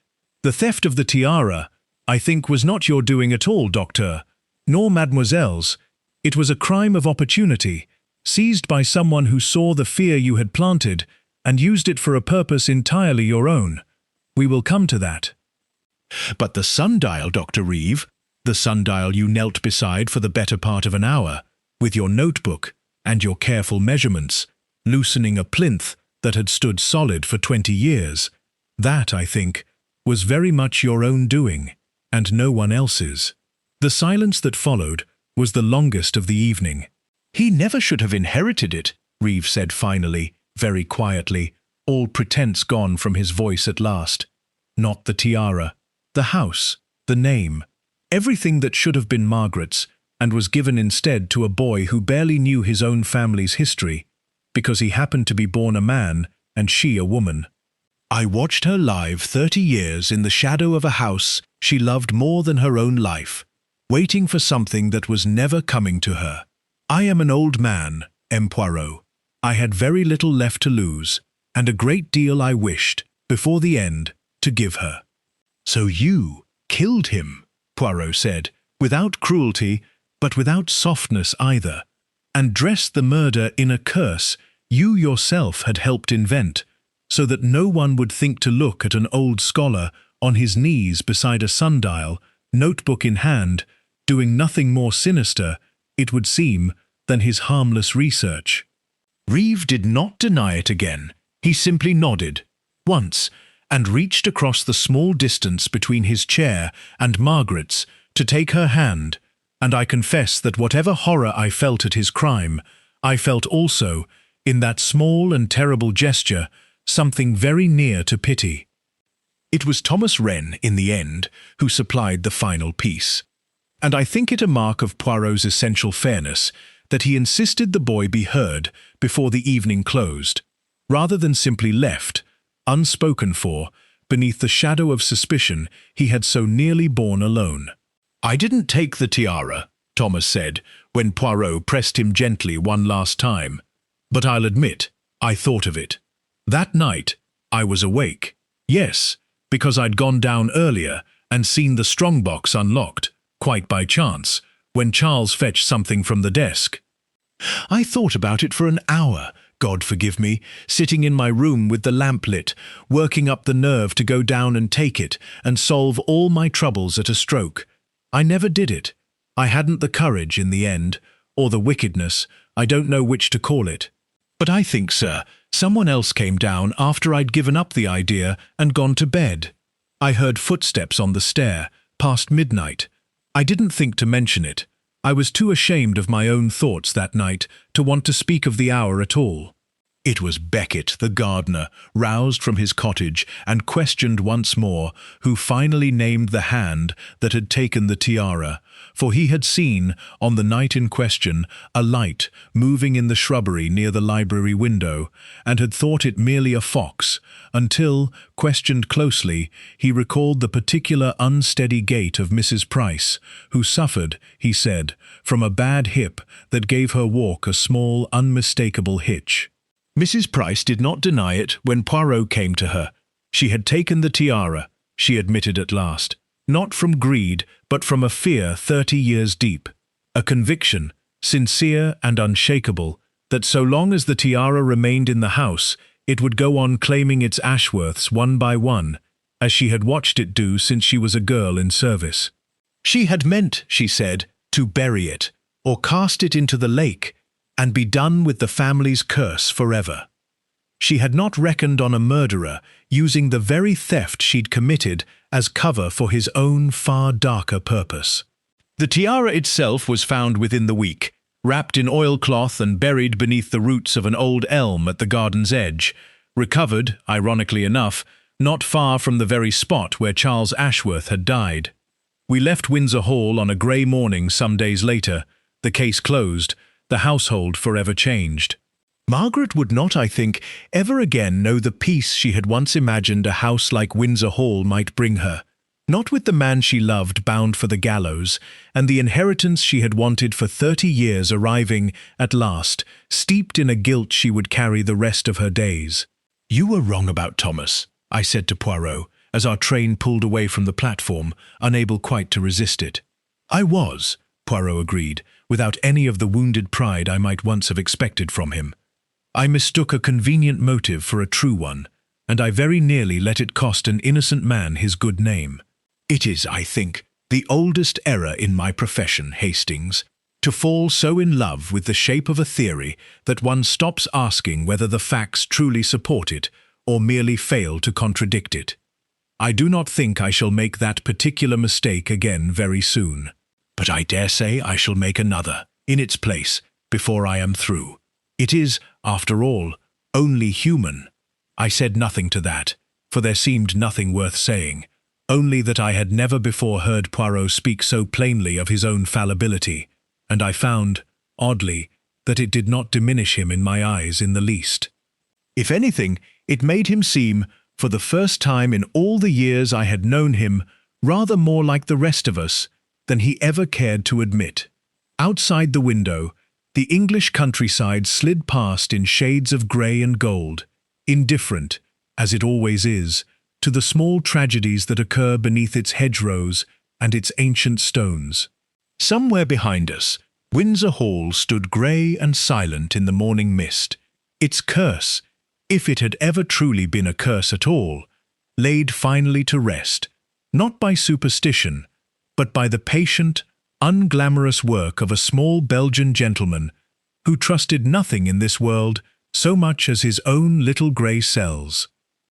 The theft of the tiara, I think, was not your doing at all, Doctor, nor Mademoiselle's. It was a crime of opportunity, seized by someone who saw the fear you had planted and used it for a purpose entirely your own. We will come to that." "But the sundial, Dr. Reeve, the sundial you knelt beside for the better part of an hour, with your notebook and your careful measurements, loosening a plinth that had stood solid for 20 years, that, I think, was very much your own doing, and no one else's." The silence that followed was the longest of the evening. "He never should have inherited it," Reeve said finally, very quietly, all pretense gone from his voice at last. "Not the tiara, the house, the name, everything that should have been Margaret's, and was given instead to a boy who barely knew his own family's history, because he happened to be born a man and she a woman. I watched her live 30 years in the shadow of a house she loved more than her own life, waiting for something that was never coming to her. I am an old man, M. Poirot. I had very little left to lose, and a great deal I wished, before the end, to give her." "So you killed him," Poirot said, without cruelty, but without softness either, and dressed the murder in a curse you yourself had helped invent, so that no one would think to look at an old scholar on his knees beside a sundial, notebook in hand, doing nothing more sinister, it would seem, than his harmless research. Reeve did not deny it again. He simply nodded, once, and reached across the small distance between his chair and Margaret's to take her hand, and I confess that whatever horror I felt at his crime, I felt also, in that small and terrible gesture, something very near to pity. It was Thomas Wren, in the end, who supplied the final piece. And I think it a mark of Poirot's essential fairness that he insisted the boy be heard before the evening closed, rather than simply left, unspoken for, beneath the shadow of suspicion he had so nearly borne alone. "I didn't take the tiara," Thomas said, when Poirot pressed him gently one last time. "But I'll admit, I thought of it. That night, I was awake. Yes, because I'd gone down earlier and seen the strongbox unlocked, quite by chance, when Charles fetched something from the desk. I thought about it for an hour, God forgive me, sitting in my room with the lamp lit, working up the nerve to go down and take it and solve all my troubles at a stroke. I never did it. I hadn't the courage in the end, or the wickedness, I don't know which to call it. But I think, sir, someone else came down after I'd given up the idea and gone to bed. I heard footsteps on the stair, past midnight. I didn't think to mention it. I was too ashamed of my own thoughts that night to want to speak of the hour at all. It was Beckett, the gardener, roused from his cottage and questioned once more, who finally named the hand that had taken the tiara, for he had seen, on the night in question, a light moving in the shrubbery near the library window, and had thought it merely a fox, until, questioned closely, he recalled the particular unsteady gait of Mrs. Price, who suffered, he said, from a bad hip that gave her walk a small, unmistakable hitch. Mrs. Price did not deny it when Poirot came to her. She had taken the tiara, she admitted at last, not from greed, but from a fear 30 years deep, a conviction, sincere and unshakable, that so long as the tiara remained in the house, it would go on claiming its Ashworths one by one, as she had watched it do since she was a girl in service. She had meant, she said, to bury it, or cast it into the lake, and be done with the family's curse forever. She had not reckoned on a murderer using the very theft she'd committed as cover for his own far darker purpose. The tiara itself was found within the week, wrapped in oilcloth and buried beneath the roots of an old elm at the garden's edge, recovered, ironically enough, not far from the very spot where Charles Ashworth had died. We left Windsor Hall on a grey morning some days later, the case closed, the household forever changed. Margaret would not, I think, ever again know the peace she had once imagined a house like Windsor Hall might bring her, not with the man she loved bound for the gallows, and the inheritance she had wanted for 30 years arriving, at last, steeped in a guilt she would carry the rest of her days. "You were wrong about Thomas," I said to Poirot, as our train pulled away from the platform, unable quite to resist it. "I was," Poirot agreed, without any of the wounded pride I might once have expected from him. "I mistook a convenient motive for a true one, and I very nearly let it cost an innocent man his good name. It is, I think, the oldest error in my profession, Hastings, to fall so in love with the shape of a theory that one stops asking whether the facts truly support it or merely fail to contradict it. I do not think I shall make that particular mistake again very soon. But I dare say I shall make another, in its place, before I am through. It is, after all, only human." I said nothing to that, for there seemed nothing worth saying, only that I had never before heard Poirot speak so plainly of his own fallibility, and I found, oddly, that it did not diminish him in my eyes in the least. If anything, it made him seem, for the first time in all the years I had known him, rather more like the rest of us than he ever cared to admit. Outside the window, the English countryside slid past in shades of grey and gold, indifferent, as it always is, to the small tragedies that occur beneath its hedgerows and its ancient stones. Somewhere behind us, Windsor Hall stood grey and silent in the morning mist. Its curse, if it had ever truly been a curse at all, laid finally to rest, not by superstition, but by the patient, unglamorous work of a small Belgian gentleman who trusted nothing in this world so much as his own little grey cells.